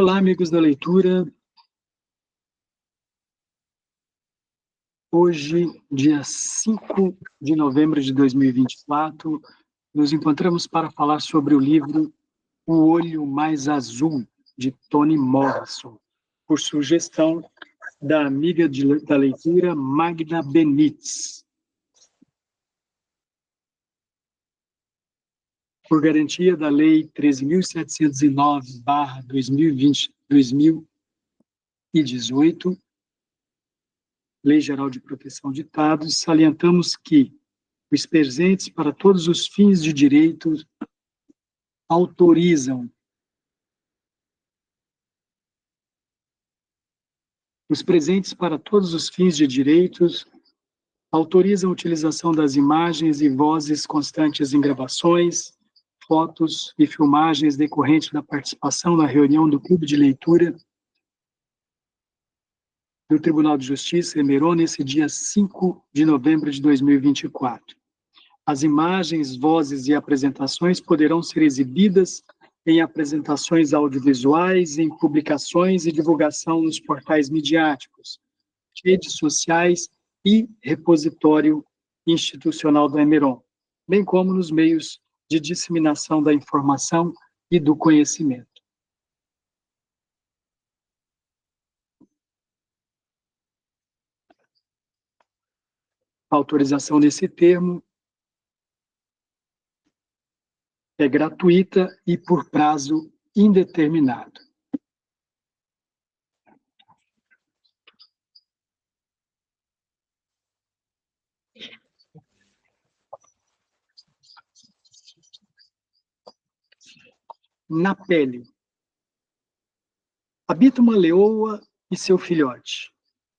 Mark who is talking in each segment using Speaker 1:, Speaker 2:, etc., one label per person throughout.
Speaker 1: Olá, amigos da leitura. Hoje, dia 5 de novembro de 2024, nos encontramos para falar sobre o livro O Olho Mais Azul, de Toni Morrison, por sugestão da amiga da leitura, Magda Benites. Por garantia da Lei 13.709/2018, Lei Geral de Proteção de Dados, salientamos que os presentes para todos os fins de direito autorizam a utilização das imagens e vozes constantes em gravações, fotos e filmagens decorrentes da participação na reunião do Clube de Leitura do Tribunal de Justiça, Emeron, nesse dia 5 de novembro de 2024. As imagens, vozes e apresentações poderão ser exibidas em apresentações audiovisuais, em publicações e divulgação nos portais midiáticos, redes sociais e repositório institucional do Emeron, bem como nos meios de disseminação da informação e do conhecimento. A autorização desse termo é gratuita e por prazo indeterminado. Na pele. Habita uma leoa e seu filhote.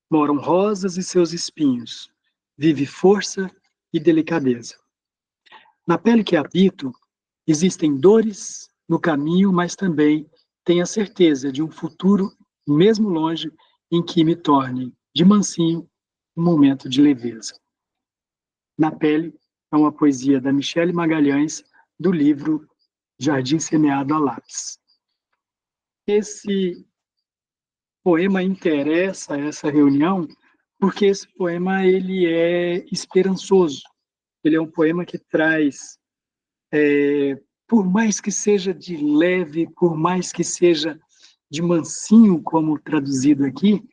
Speaker 1: Moram rosas e seus espinhos. Vive força e delicadeza. Na pele que habito, existem dores no caminho, mas também tenho a certeza de um futuro, mesmo longe, em que me torne, de mansinho, um momento de leveza. Na pele é uma poesia da Michele Magalhães, do livro Jardim Semeado a Lápis. Esse poema interessa essa reunião porque esse poema ele é esperançoso. Ele é um poema que traz, por mais que seja de leve, por mais que seja de mansinho, como traduzido aqui,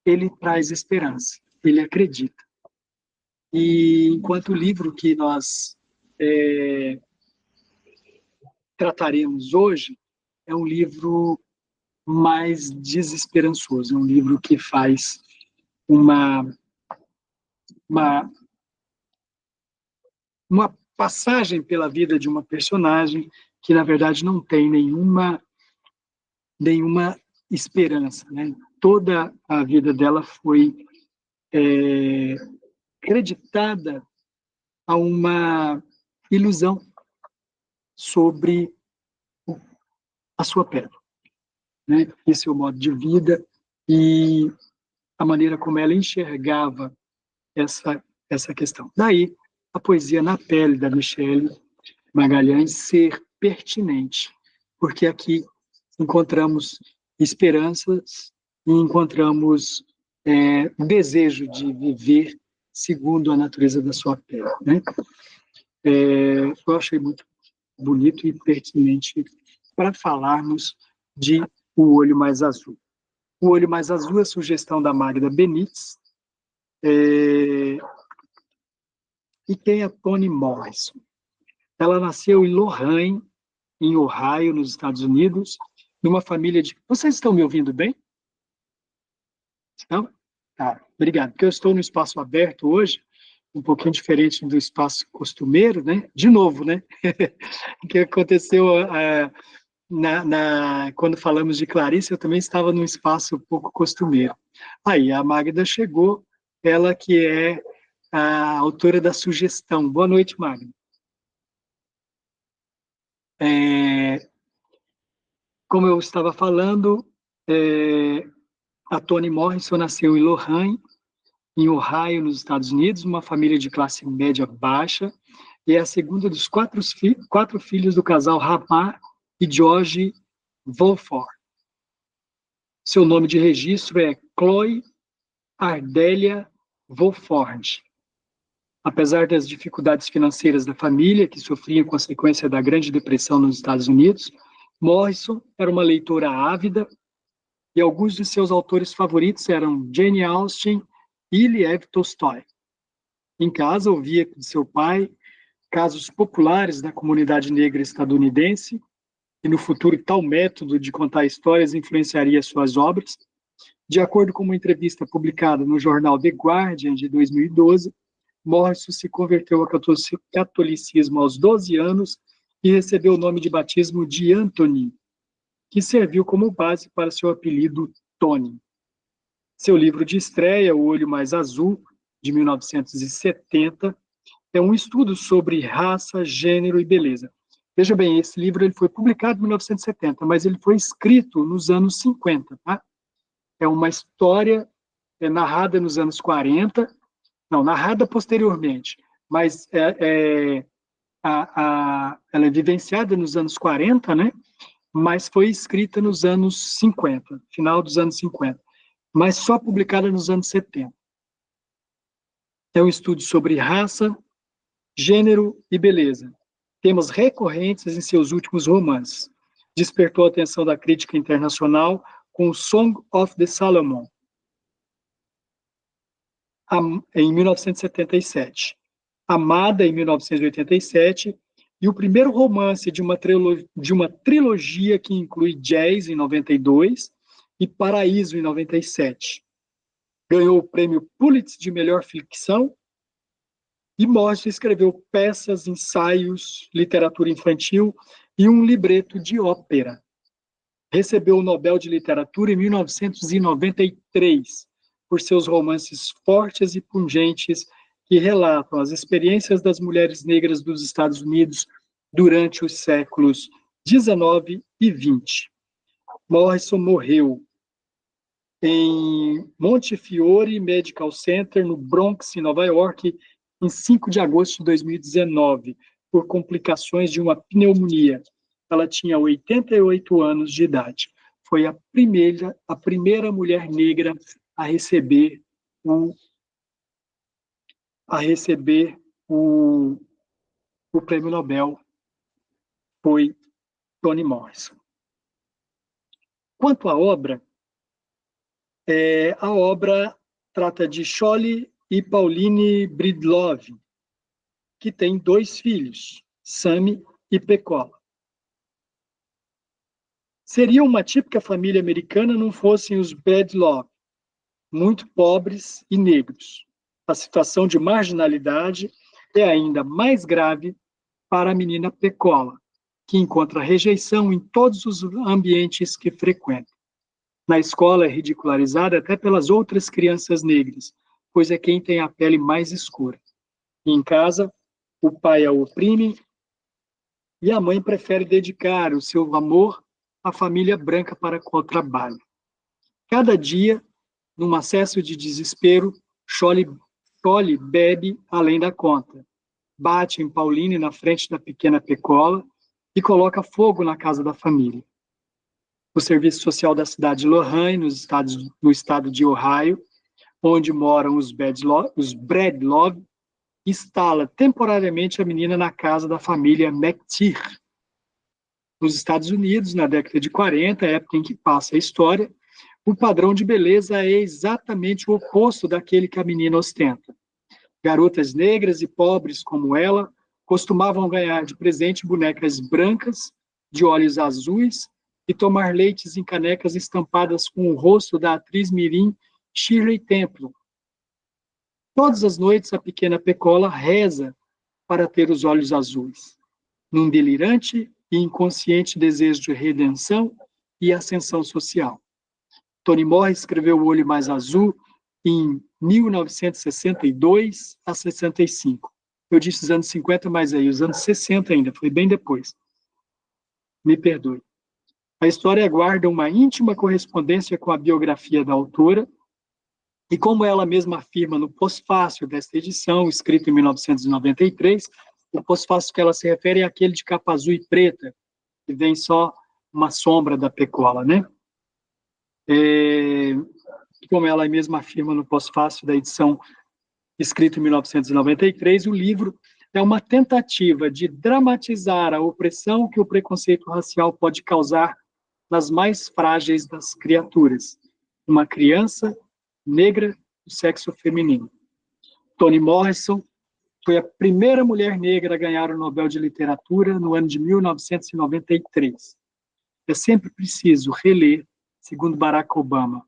Speaker 1: ele traz esperança, ele acredita. E enquanto o livro que nós trataremos hoje é um livro mais desesperançoso, é um livro que faz uma passagem pela vida de uma personagem que, na verdade, não tem nenhuma esperança, né? Toda a vida dela foi creditada a uma ilusão sobre a sua pele, né? Esse é o modo de vida e a maneira como ela enxergava essa questão. Daí, a poesia Na Pele, da Michele Magalhães, ser pertinente, porque aqui encontramos esperanças e encontramos o desejo de viver segundo a natureza da sua pele, né? Eu achei muito bonito e pertinente para falarmos de O Olho Mais Azul. O Olho Mais Azul é sugestão da Magda Benites, e quem é Toni Morrison? Ela nasceu em Lorain, em Ohio, nos Estados Unidos, numa família de... Vocês estão me ouvindo bem? Não? Tá, obrigado. Porque eu estou no espaço aberto hoje, um pouquinho diferente do espaço costumeiro, né? De novo, né? O que aconteceu quando falamos de Clarice, eu também estava num espaço pouco costumeiro. Aí a Magda chegou, ela que é a autora da sugestão. Boa noite, Magda. Como eu estava falando, a Toni Morrison nasceu em Lorain, em Ohio, nos Estados Unidos, uma família de classe média baixa, e é a segunda dos quatro filhos do casal Ramar e George Wolford. Seu nome de registro é Chloe Ardelia Wofford. Apesar das dificuldades financeiras da família, que sofria em consequência da Grande Depressão nos Estados Unidos, Morrison era uma leitora ávida e alguns de seus autores favoritos eram Jane Austen e Lev Tolstói. Em casa, ouvia de seu pai casos populares da comunidade negra estadunidense, e no futuro tal método de contar histórias influenciaria suas obras. De acordo com uma entrevista publicada no jornal The Guardian de 2012, Morrison se converteu ao catolicismo aos 12 anos e recebeu o nome de batismo de Anthony, que serviu como base para seu apelido Tony. Seu livro de estreia, O Olho Mais Azul, de 1970, é um estudo sobre raça, gênero e beleza. Veja bem, esse livro ele foi publicado em 1970, mas ele foi escrito nos anos 50. Tá? É uma história narrada nos anos 40, não, narrada posteriormente, mas ela é vivenciada nos anos 40, né? Mas foi escrita nos anos 50, final dos anos 50, mas só publicada nos anos 70. É um estudo sobre raça, gênero e beleza, temas recorrentes em seus últimos romances. Despertou a atenção da crítica internacional com Song of the Solomon, em 1977, Amada, em 1987, e o primeiro romance de uma trilogia que inclui Jazz, em 92, e Paraíso, em 97. Ganhou o prêmio Pulitzer de melhor ficção, e Morrison escreveu peças, ensaios, literatura infantil e um libreto de ópera. Recebeu o Nobel de Literatura em 1993 por seus romances fortes e pungentes que relatam as experiências das mulheres negras dos Estados Unidos durante os séculos 19 e 20. Morrison morreu em Montefiore Medical Center, no Bronx, em Nova York, em 5 de agosto de 2019, por complicações de uma pneumonia. Ela tinha 88 anos de idade. Foi a primeira mulher negra a receber o prêmio Nobel, foi Toni Morrison. Quanto à obra, a obra trata de Scholle e Pauline Breedlove, que tem 2 filhos, Sammy e Pecola. Seria uma típica família americana não fossem os Breedlove, muito pobres e negros. A situação de marginalidade é ainda mais grave para a menina Pecola, que encontra rejeição em todos os ambientes que frequenta. Na escola é ridicularizada até pelas outras crianças negras, pois é quem tem a pele mais escura. E em casa, o pai a oprime e a mãe prefere dedicar o seu amor à família branca para com o trabalho. Cada dia, num acesso de desespero, Scholle bebe além da conta, bate em Pauline na frente da pequena Pecola e coloca fogo na casa da família. O serviço social da cidade de Lorraine, no estado de Ohio, onde moram os Breedlove, instala temporariamente a menina na casa da família McTeer. Nos Estados Unidos, na década de 40, época em que passa a história, o padrão de beleza é exatamente o oposto daquele que a menina ostenta. Garotas negras e pobres como ela costumavam ganhar de presente bonecas brancas, de olhos azuis, e tomar leites em canecas estampadas com o rosto da atriz mirim Shirley Temple. Todas as noites a pequena Pecola reza para ter os olhos azuis, num delirante e inconsciente desejo de redenção e ascensão social. Toni Morrison escreveu O Olho Mais Azul em 1962 a 65. Eu disse os anos 50, mas aí os anos 60 ainda, foi bem depois. Me perdoe. A história guarda uma íntima correspondência com a biografia da autora, e como ela mesma afirma no pós-fácio desta edição, escrito em 1993, o pós-fácio que ela se refere é aquele de capa azul e preta, que vem só uma sombra da Pecola, né? Como ela mesma afirma no pós-fácil da edição escrita em 1993, o livro é uma tentativa de dramatizar a opressão que o preconceito racial pode causar nas mais frágeis das criaturas, uma criança negra do sexo feminino. Toni Morrison foi a primeira mulher negra a ganhar o Nobel de Literatura no ano de 1993. É sempre preciso reler, segundo Barack Obama,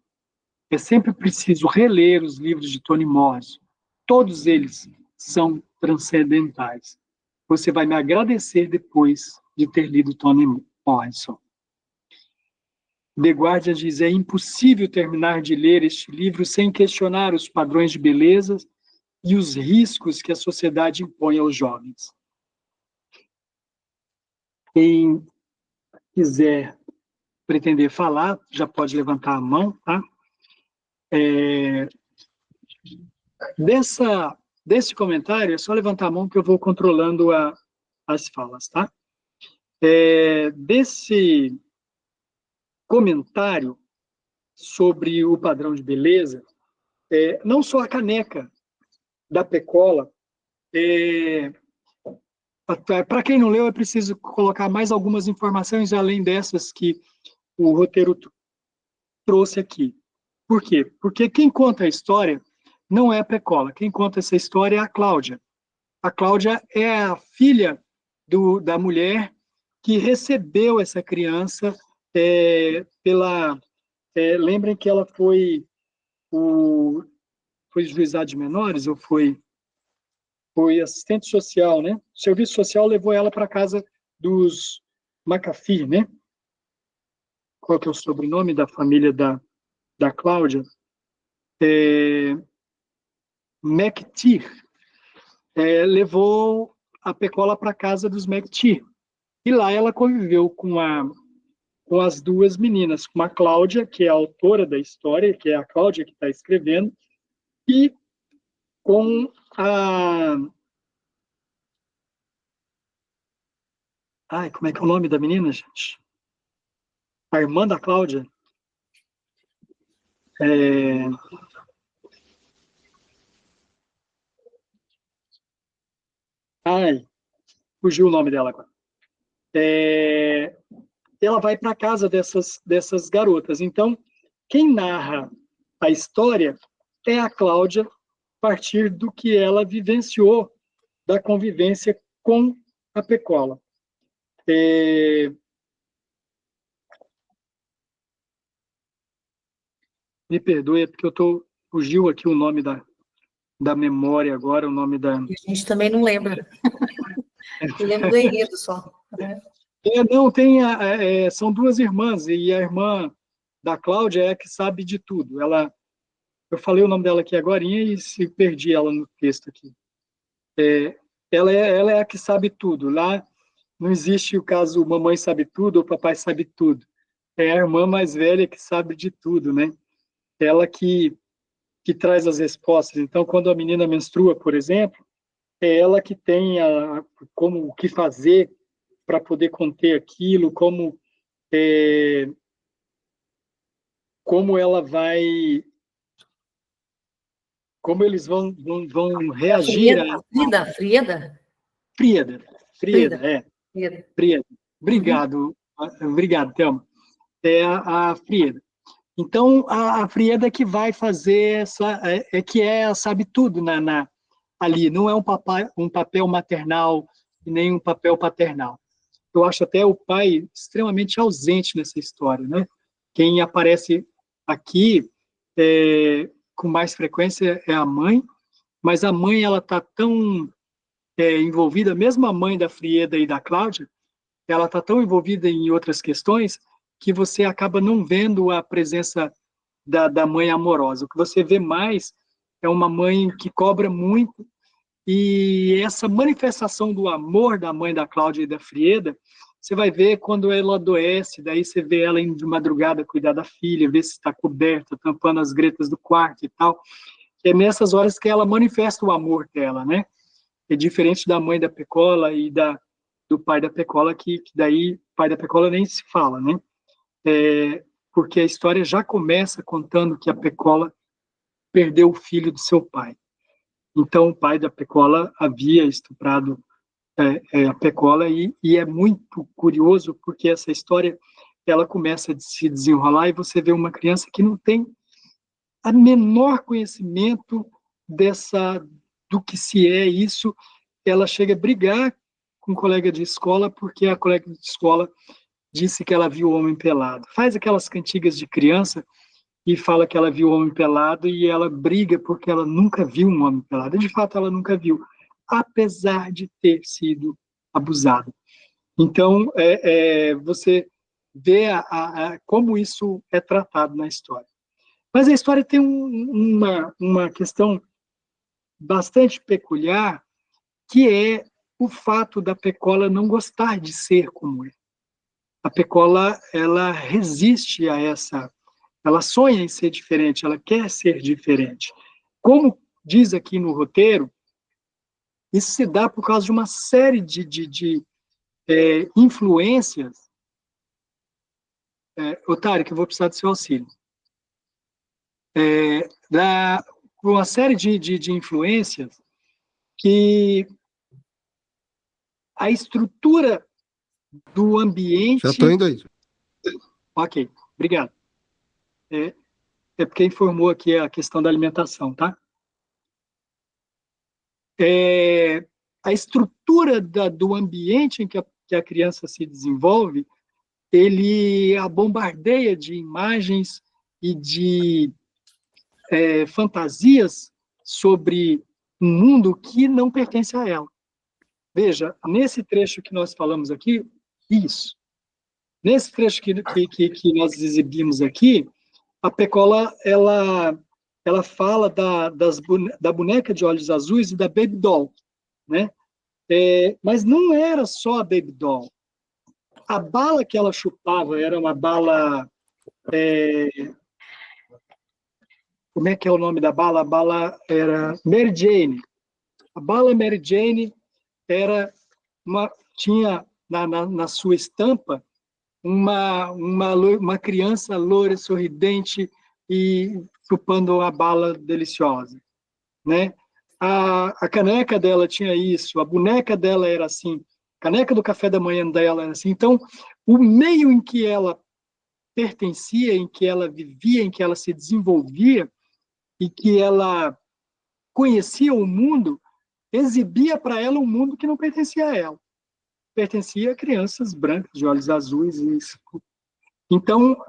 Speaker 1: é sempre preciso reler os livros de Toni Morrison. Todos eles são transcendentais. Você vai me agradecer depois de ter lido Toni Morrison. The Guardian diz: é impossível terminar de ler este livro sem questionar os padrões de beleza e os riscos que a sociedade impõe aos jovens. Quem quiser pretender falar, já pode levantar a mão, tá? Desse comentário, é só levantar a mão que eu vou controlando as falas, tá? Desse comentário sobre o padrão de beleza, não só a caneca da Pecola, para quem não leu, é preciso colocar mais algumas informações além dessas que o roteiro trouxe aqui. Por quê? Porque quem conta a história não é a Pecola, quem conta essa história é a Cláudia. A Cláudia é a filha da mulher que recebeu essa criança lembrem que ela foi juizado de menores ou foi assistente social, né? O serviço social levou ela para a casa dos McAfee, né? Qual que é o sobrenome da família da Cláudia? McTeer. Levou a Pecola para a casa dos McTeer. E lá ela conviveu com as duas meninas, com a Cláudia, que é a autora da história, que é a Cláudia que está escrevendo, e com como é que é o nome da menina, gente? A irmã da Cláudia. Fugiu o nome dela agora. Ela vai para a casa dessas garotas. Então, quem narra a história é a Cláudia, a partir do que ela vivenciou da convivência com a Pecola. Me perdoe, porque fugiu aqui o nome da memória agora, o nome da...
Speaker 2: A gente também não lembra. Eu lembro do enredo só.
Speaker 1: Não, são duas irmãs, e a irmã da Cláudia é a que sabe de tudo. Eu falei o nome dela aqui agorinha e se perdi ela no texto aqui. Ela é a que sabe tudo. Lá não existe o caso mamãe sabe tudo ou papai sabe tudo. É a irmã mais velha que sabe de tudo, né? Ela que traz as respostas. Então, quando a menina menstrua, por exemplo, é ela que tem como o que fazer para poder conter aquilo, como ela vai, como eles vão reagir a...
Speaker 2: Frieda?
Speaker 1: Frieda. Obrigado, Thelma. É a Frieda. Então, a Frieda que vai fazer que sabe tudo ali, não é um papel maternal e nem um papel paternal. Eu acho até o pai extremamente ausente nessa história, né? Quem aparece aqui com mais frequência é a mãe, mas a mãe ela está tão envolvida, mesmo a mãe da Frieda e da Cláudia, ela está tão envolvida em outras questões que você acaba não vendo a presença da mãe amorosa. O que você vê mais é uma mãe que cobra muito, e essa manifestação do amor da mãe da Cláudia e da Frieda, você vai ver quando ela adoece, daí você vê ela indo de madrugada cuidar da filha, ver se está coberta, tampando as gretas do quarto e tal. É nessas horas que ela manifesta o amor dela, né? É diferente da mãe da Pecola e do pai da Pecola, que daí o pai da Pecola nem se fala, né? porque a história já começa contando que a Pecola perdeu o filho do seu pai. Então, o pai da Pecola havia estuprado a Pecola, e é muito curioso, porque essa história ela começa a se desenrolar, e você vê uma criança que não tem a menor conhecimento do que se é isso. Ela chega a brigar com um colega de escola, porque a colega de escola disse que ela viu o homem pelado. Faz aquelas cantigas de criança e fala que ela viu o homem pelado, e ela briga porque ela nunca viu um homem pelado. E, de fato, ela nunca viu, apesar de ter sido abusada. Então, você vê como isso é tratado na história. Mas a história tem uma questão bastante peculiar, que é o fato da Pecola não gostar de ser como é. A Pecola, ela resiste a ela sonha em ser diferente, ela quer ser diferente. Como diz aqui no roteiro, isso se dá por causa de uma série de influências. Otário, que eu vou precisar do seu auxílio. Uma série de influências que a estrutura do ambiente...
Speaker 3: Já estou indo aí.
Speaker 1: Ok, obrigado. Porque informou aqui a questão da alimentação, tá? A estrutura do ambiente em que a criança se desenvolve, ele a bombardeia de imagens e de fantasias sobre um mundo que não pertence a ela. Veja, nesse trecho que nós falamos aqui, isso. Nesse trecho que nós exibimos aqui, a Pecola, ela fala da boneca de olhos azuis e da Baby Doll, né? Mas não era só a Baby Doll. A bala que ela chupava era uma bala... como é que é o nome da bala? A bala era Mary Jane. A bala Mary Jane tinha na sua estampa uma criança loira, sorridente e chupando uma bala deliciosa, né? A caneca dela tinha isso, a boneca dela era assim, a caneca do café da manhã dela era assim. Então, o meio em que ela pertencia, em que ela vivia, em que ela se desenvolvia e que ela conhecia o mundo, exibia para ela um mundo que não pertencia a ela. Pertencia a crianças brancas, de olhos azuis. Então,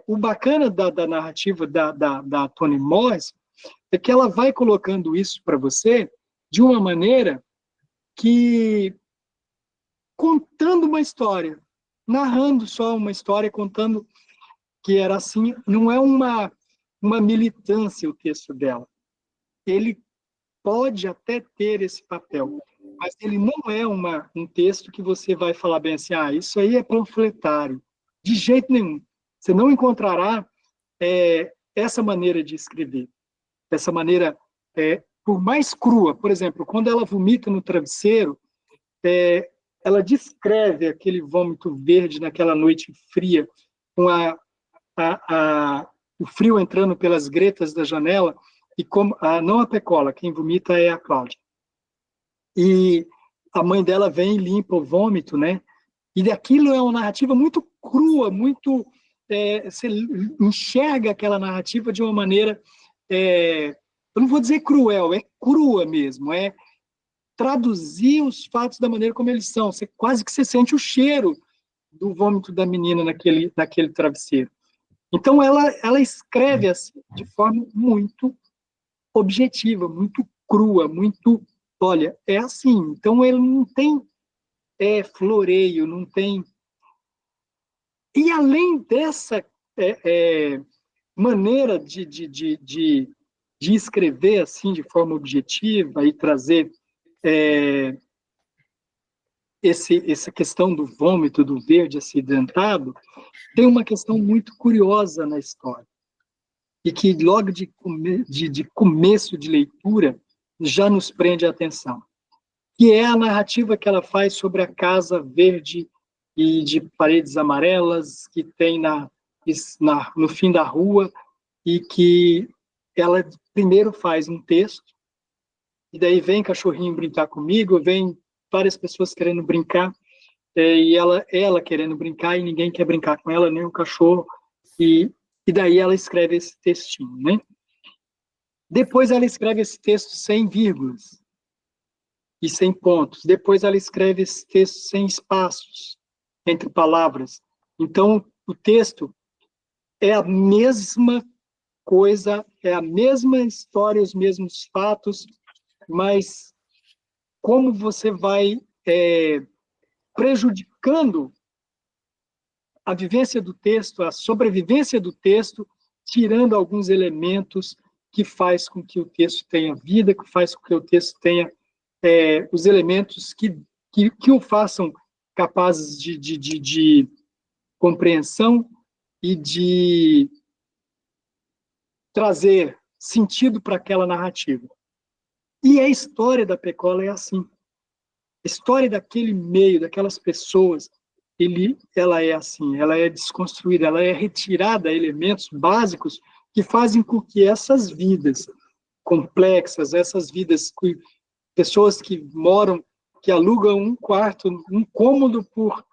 Speaker 1: o bacana da narrativa da Toni Morrison é que ela vai colocando isso para você de uma maneira que, contando uma história, narrando só uma história, contando que era assim, não é uma militância o texto dela. Ele pode até ter esse papel, mas ele não é um texto que você vai falar bem assim, isso aí é panfletário. De jeito nenhum. Você não encontrará essa maneira de escrever. Essa maneira, por mais crua. Por exemplo, quando ela vomita no travesseiro, ela descreve aquele vômito verde naquela noite fria, com o frio entrando pelas gretas da janela, e como não a Pecola, quem vomita é a Cláudia. E a mãe dela vem e limpa o vômito, né? E daquilo é uma narrativa muito crua, muito... você enxerga aquela narrativa de uma maneira... eu não vou dizer cruel, é crua mesmo, é traduzir os fatos da maneira como eles são. Quase que você sente o cheiro do vômito da menina naquele travesseiro. Então, ela escreve assim, de forma muito objetiva, muito crua, muito... Olha, é assim. Então, ele não tem floreio, não tem... E, além dessa maneira de escrever assim, de forma objetiva e trazer essa questão do vômito, do verde acidentado, tem uma questão muito curiosa na história, e que logo de começo de leitura já nos prende a atenção, que é a narrativa que ela faz sobre a casa verde e de paredes amarelas que tem no fim da rua, e que ela primeiro faz um texto, e daí vem cachorrinho brincar comigo, vem várias pessoas querendo brincar, e ela querendo brincar, e ninguém quer brincar com ela, nem o cachorro, e daí ela escreve esse textinho, né? Depois ela escreve esse texto sem vírgulas e sem pontos. Depois ela escreve esse texto sem espaços entre palavras. Então, o texto é a mesma coisa, é a mesma história, os mesmos fatos, mas como você vai prejudicando a vivência do texto, a sobrevivência do texto, tirando alguns elementos que faz com que o texto tenha vida, que faz com que o texto tenha os elementos que o façam capazes de compreensão e de trazer sentido para aquela narrativa. E a história da Pecola é assim. A história daquele meio, daquelas pessoas, ela é assim, ela é desconstruída, ela é retirada elementos básicos que fazem com que essas vidas complexas, essas vidas, pessoas que moram, que alugam um quarto, um cômodo por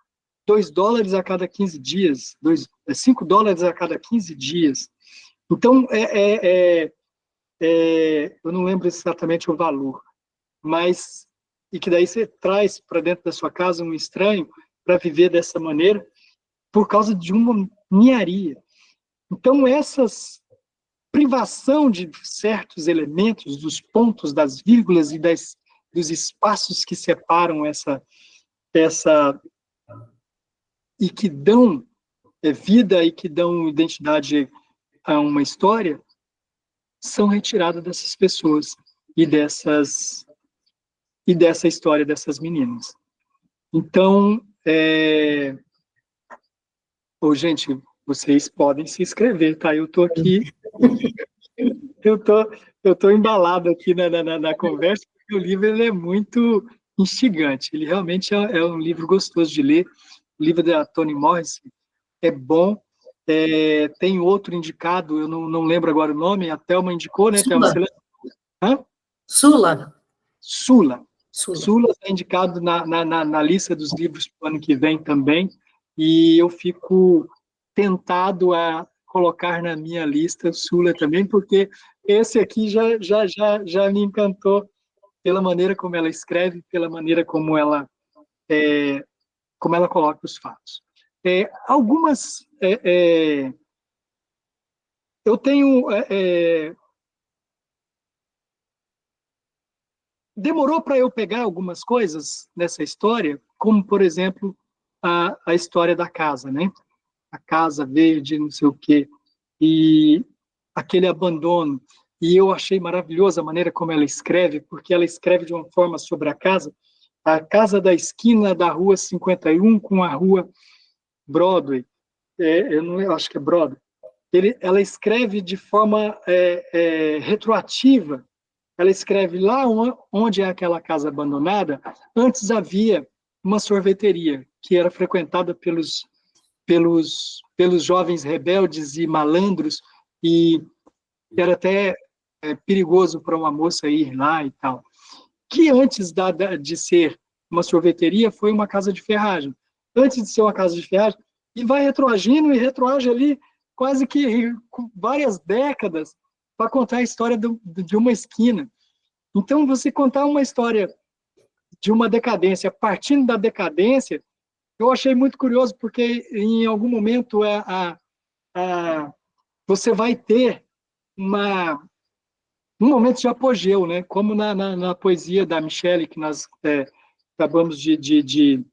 Speaker 1: $2 a cada 15 dias, $5 a cada 15 dias. Então, eu não lembro exatamente o valor, mas, e que daí você traz para dentro da sua casa um estranho para viver dessa maneira, por causa de uma ninharia. Então, essas privação de certos elementos, dos pontos, das vírgulas e dos espaços que separam essa e que dão vida e que dão identidade a uma história, são retiradas dessas pessoas e dessa história dessas meninas. Então, gente, vocês podem se inscrever, tá? Eu estou aqui, eu tô embalado aqui na conversa, porque o livro ele é muito instigante. Ele realmente é um livro gostoso de ler. O livro da Toni Morrison é bom. Tem outro indicado, eu não lembro agora o nome, a Thelma indicou, né, Thelma? Hã?
Speaker 2: Sula.
Speaker 1: Sula. Sula está indicado na lista dos livros para o ano que vem também, e eu fico tentado a colocar na minha lista Sula também, porque esse aqui já me encantou pela maneira como ela escreve, pela maneira como ela coloca os fatos. Algumas... eu tenho... demorou para eu pegar algumas coisas nessa história, como, por exemplo, a história da casa, né? A casa verde, não sei o quê, e aquele abandono. E eu achei maravilhosa a maneira como ela escreve, porque ela escreve de uma forma sobre a casa da esquina da rua 51 com a rua Broadway. Eu acho que é Broadway. Ela escreve de forma retroativa. Ela escreve lá onde é aquela casa abandonada, antes havia uma sorveteria que era frequentada pelos jovens rebeldes e malandros, e era até perigoso para uma moça ir lá e tal. Que antes de ser uma sorveteria, foi uma casa de ferragem. Antes de ser uma casa de ferragem, e vai retroagindo, e retroage ali quase que várias décadas para contar a história de uma esquina. Então, você contar uma história de uma decadência, partindo da decadência, eu achei muito curioso, porque em algum momento você vai ter um momento de apogeu, né? Como na poesia da Michelle, que nós acabamos de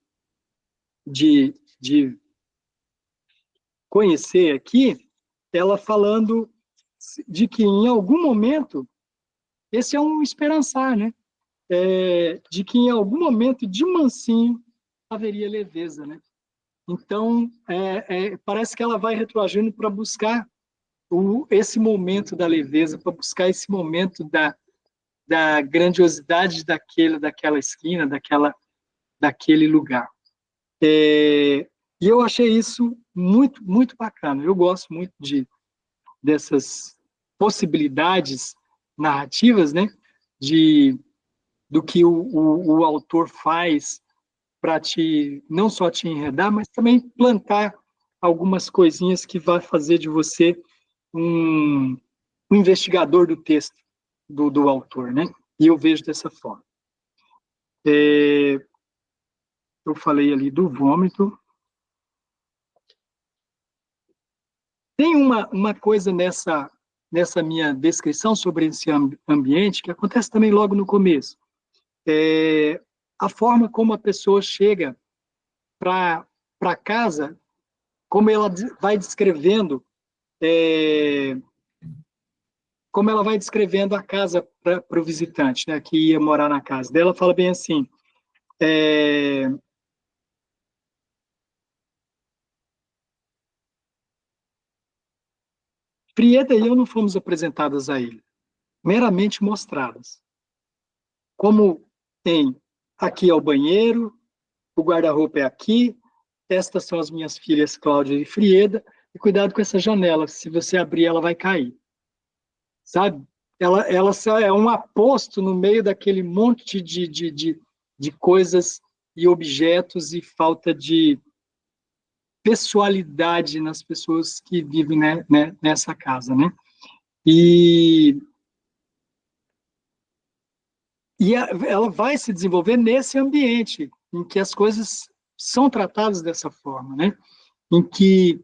Speaker 1: conhecer aqui, ela falando de que em algum momento, esse é um esperançar, né? De que em algum momento, de mansinho, haveria leveza, né? Então, parece que ela vai retroagindo para buscar esse momento da leveza, para buscar esse momento da grandiosidade daquela esquina, daquele lugar. E eu achei isso muito, muito bacana. Eu gosto muito dessas possibilidades narrativas, né? Do que o autor faz para não só te enredar, mas também plantar algumas coisinhas que vai fazer de você um, um investigador do texto do autor, né? E eu vejo dessa forma. Eu falei ali do vômito. Tem uma coisa nessa minha descrição sobre esse ambiente que acontece também logo no começo. A forma como a pessoa chega para casa, como ela vai descrevendo, como ela vai descrevendo a casa para o visitante, né, que ia morar na casa dela, fala bem assim, Frieda e eu não fomos apresentadas a ele, meramente mostradas. Como tem, aqui é o banheiro, o guarda-roupa é aqui, estas são as minhas filhas Cláudia e Frieda, e cuidado com essa janela, se você abrir ela vai cair. Sabe? Ela só é um aposto no meio daquele monte de coisas e objetos e falta de pessoalidade nas pessoas que vivem, né, nessa casa, né? E, ela vai se desenvolver nesse ambiente em que as coisas são tratadas dessa forma, né? Em que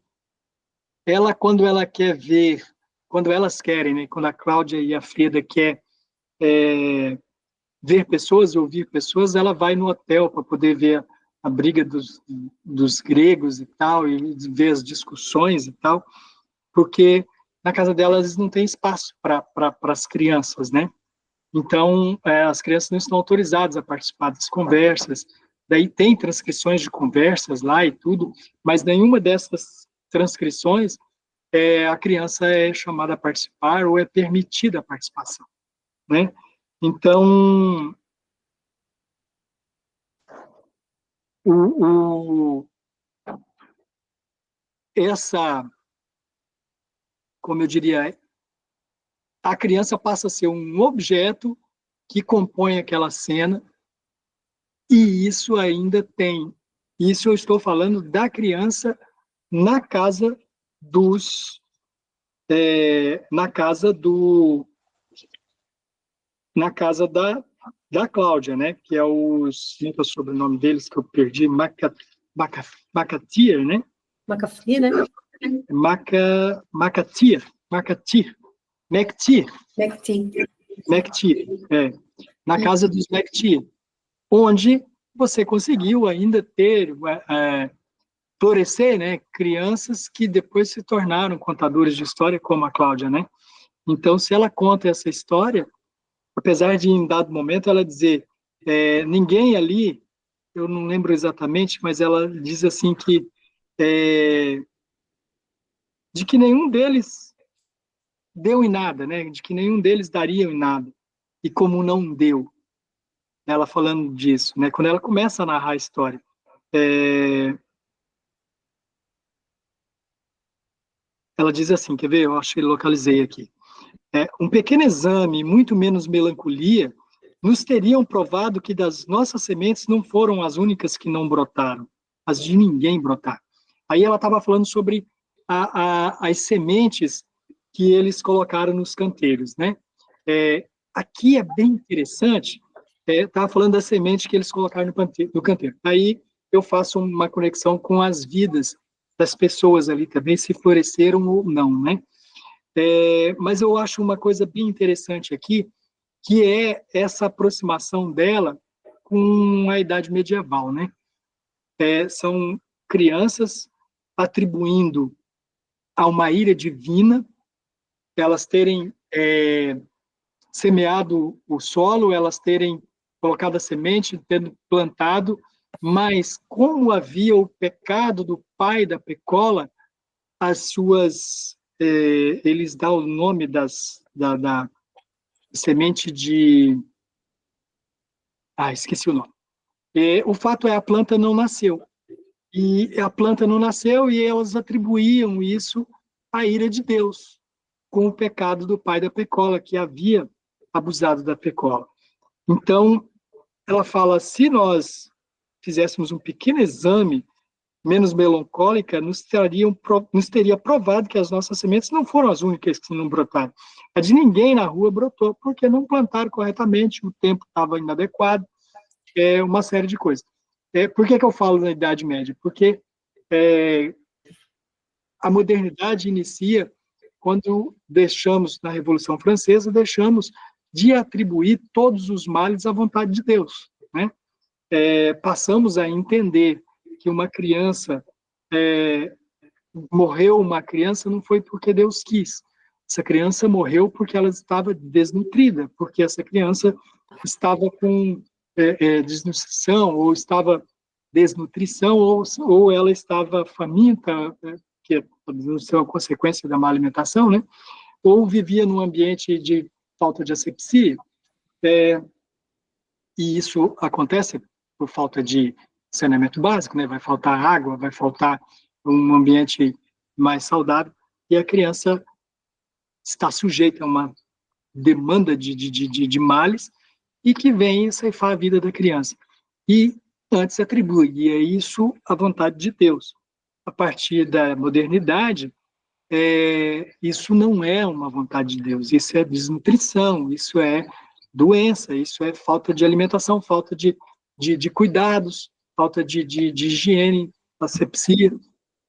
Speaker 1: ela, quando ela quer ver, quando elas querem, né? Quando a Cláudia e a Frida quer ver pessoas e ouvir pessoas, ela vai no hotel para poder ver a briga dos gregos e tal, e ver as discussões e tal, porque na casa delas não tem espaço para as crianças, né? Então, as crianças não estão autorizadas a participar das conversas, daí tem transcrições de conversas lá e tudo, mas nenhuma dessas transcrições a criança é chamada a participar ou é permitida a participação, né? Então, o, essa, como eu diria, a criança passa a ser um objeto que compõe aquela cena, e isso ainda tem. Isso eu estou falando da criança na casa dos. Na casa do. Na casa da Cláudia, né? Que é os. Como é o sobrenome deles que eu perdi? Macatir, né?
Speaker 2: Macafia, né?
Speaker 1: Macatir. Macatir. Mectir.
Speaker 2: Mectin.
Speaker 1: Mectir, na casa dos Mectir, onde você conseguiu ainda ter, florescer, né, crianças que depois se tornaram contadores de história, como a Cláudia, né? Então, se ela conta essa história, apesar de em dado momento ela dizer, ninguém ali, eu não lembro exatamente, mas ela diz assim que de que nenhum deles deu em nada, né? De que nenhum deles daria em nada. E como não deu, ela falando disso, né? Quando ela começa a narrar a história, ela diz assim, quer ver? Eu acho que localizei aqui. Um pequeno exame, muito menos melancolia, nos teriam provado que das nossas sementes não foram as únicas que não brotaram, as de ninguém brotar. Aí ela estava falando sobre as sementes que eles colocaram nos canteiros, né? Aqui é bem interessante, estava falando da semente que eles colocaram no canteiro. Aí eu faço uma conexão com as vidas das pessoas ali também, se floresceram ou não, né? Mas eu acho uma coisa bem interessante aqui, que é essa aproximação dela com a idade medieval, né? São crianças atribuindo a uma ira divina, elas terem semeado o solo, elas terem colocado a semente, tendo plantado, mas como havia o pecado do pai da pecola, as suas eles dão o nome da semente de esqueci o nome. O fato é a planta não nasceu. E a planta não nasceu e elas atribuíam isso à ira de Deus, com o pecado do pai da Pecola, que havia abusado da Pecola. Então, ela fala, se nós fizéssemos um pequeno exame menos melancólica, nos teria provado que as nossas sementes não foram as únicas que não brotaram. A de ninguém na rua brotou, porque não plantaram corretamente, o tempo estava inadequado, uma série de coisas. Por que eu falo da Idade Média? Porque a modernidade inicia quando deixamos, na Revolução Francesa, deixamos de atribuir todos os males à vontade de Deus, né? Passamos a entender que uma criança morreu, uma criança não foi porque Deus quis. Essa criança morreu porque ela estava desnutrida, porque essa criança estava com desnutrição, ou estava desnutrição, ou ela estava faminta, que a desnutrição é a consequência da má alimentação, né? Ou vivia num ambiente de falta de asepsia. E isso acontece por falta de saneamento básico, né? Vai faltar água, vai faltar um ambiente mais saudável, e a criança está sujeita a uma demanda de males e que vem ceifar a vida da criança. E antes atribuía isso à vontade de Deus. A partir da modernidade, isso não é uma vontade de Deus, isso é desnutrição, isso é doença, isso é falta de alimentação, falta de cuidados, falta de higiene, asepsia,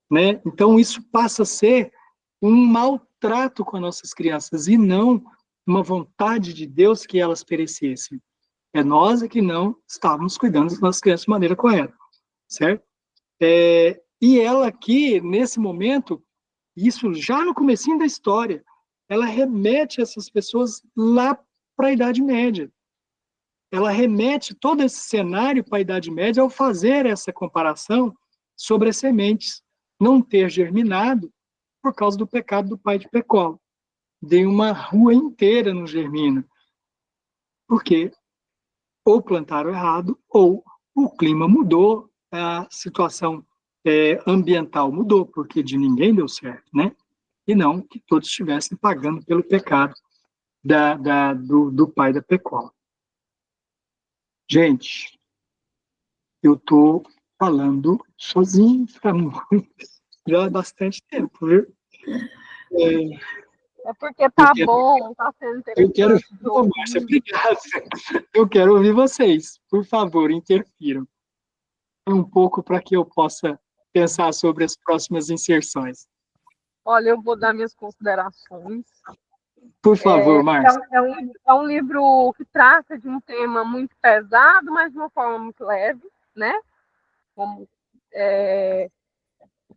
Speaker 1: né? Então, isso passa a ser um maltrato com as nossas crianças e não uma vontade de Deus que elas perecessem. É nós que não estávamos cuidando das nossas crianças de maneira correta, certo? E ela aqui, nesse momento, isso já no comecinho da história, ela remete essas pessoas lá para a Idade Média. Ela remete todo esse cenário para a Idade Média ao fazer essa comparação sobre as sementes não ter germinado por causa do pecado do pai de Pecola. De uma rua inteira não germina. Porque ou plantaram errado, ou o clima mudou, a situação ambiental mudou, porque de ninguém deu certo, né? E não que todos estivessem pagando pelo pecado do pai da Pecola. Gente, eu estou falando sozinho já há bastante tempo, viu?
Speaker 2: Porque tá bom, tá sendo interessante.
Speaker 1: Márcia, obrigado. Eu quero ouvir vocês. Por favor, interfiram. Um pouco para que eu possa pensar sobre as próximas inserções.
Speaker 2: Olha, eu vou dar minhas considerações.
Speaker 1: Por favor, Márcia.
Speaker 2: É um livro que trata de um tema muito pesado, mas de uma forma muito leve, né? Como,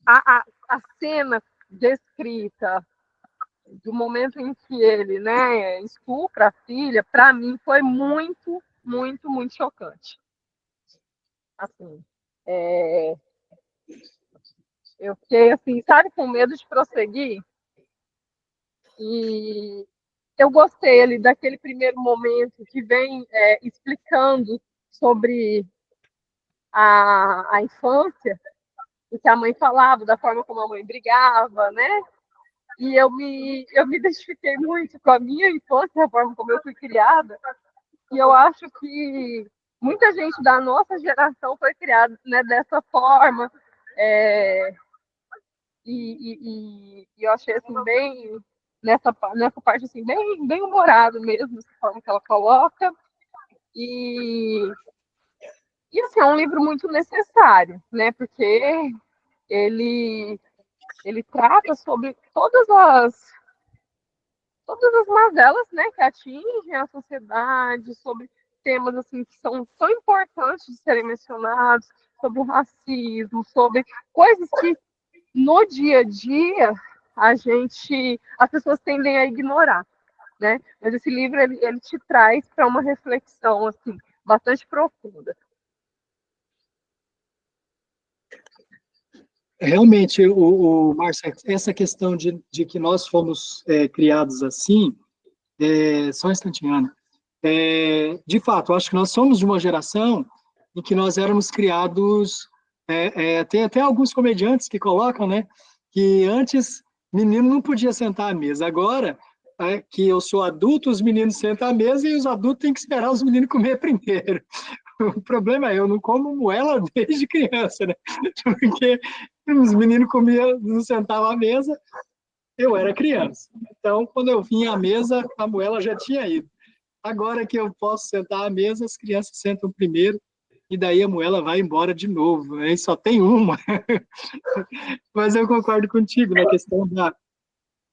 Speaker 2: a cena descrita do momento em que ele, né, estupra a filha, para mim foi muito, muito, muito chocante. Assim, eu fiquei assim, sabe, com medo de prosseguir. E eu gostei ali daquele primeiro momento que vem explicando sobre a infância, o que a mãe falava, da forma como a mãe brigava, né? E eu me identifiquei muito com a minha infância, a forma como eu fui criada. E eu acho que muita gente da nossa geração foi criada, né, dessa forma. E eu achei assim, bem nessa parte assim, bem humorado mesmo, essa forma que ela coloca. E assim, é um livro muito necessário, né? Porque ele trata sobre todas as mazelas, né, que atingem a sociedade, sobre temas assim que são tão importantes de serem mencionados, sobre o racismo, sobre coisas que no dia a dia as pessoas tendem a ignorar, né? Mas esse livro ele te traz para uma reflexão assim bastante profunda.
Speaker 1: Realmente, Márcia, essa questão de que nós fomos criados assim, só um instantinho, Ana. De fato, acho que nós somos de uma geração em que nós éramos criados Tem até alguns comediantes que colocam, né, que antes menino não podia sentar à mesa. Agora, que eu sou adulto, os meninos sentam à mesa e os adultos têm que esperar os meninos comer primeiro. O problema é, eu não como moela desde criança, né? Porque os meninos comiam, não sentavam à mesa, eu era criança. Então, quando eu vinha à mesa, a moela já tinha ido. Agora que eu posso sentar à mesa, as crianças sentam primeiro, e daí a moela vai embora de novo, né? E só tem uma. Mas eu concordo contigo na questão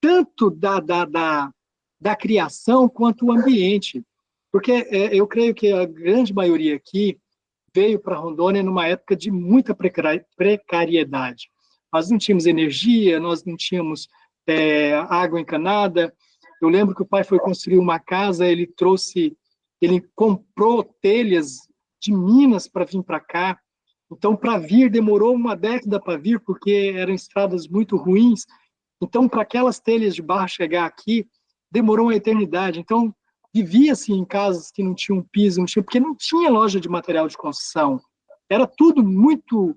Speaker 1: tanto da criação quanto o ambiente. Porque eu creio que a grande maioria aqui veio para Rondônia numa época de muita precariedade. Nós não tínhamos energia, nós não tínhamos água encanada. Eu lembro que o pai foi construir uma casa, ele comprou telhas de Minas para vir para cá. Então, para vir, demorou uma década para vir, porque eram estradas muito ruins. Então, para aquelas telhas de barro chegar aqui, demorou uma eternidade. Então, vivia-se em casas que não tinham piso, porque não tinha loja de material de construção. Era tudo muito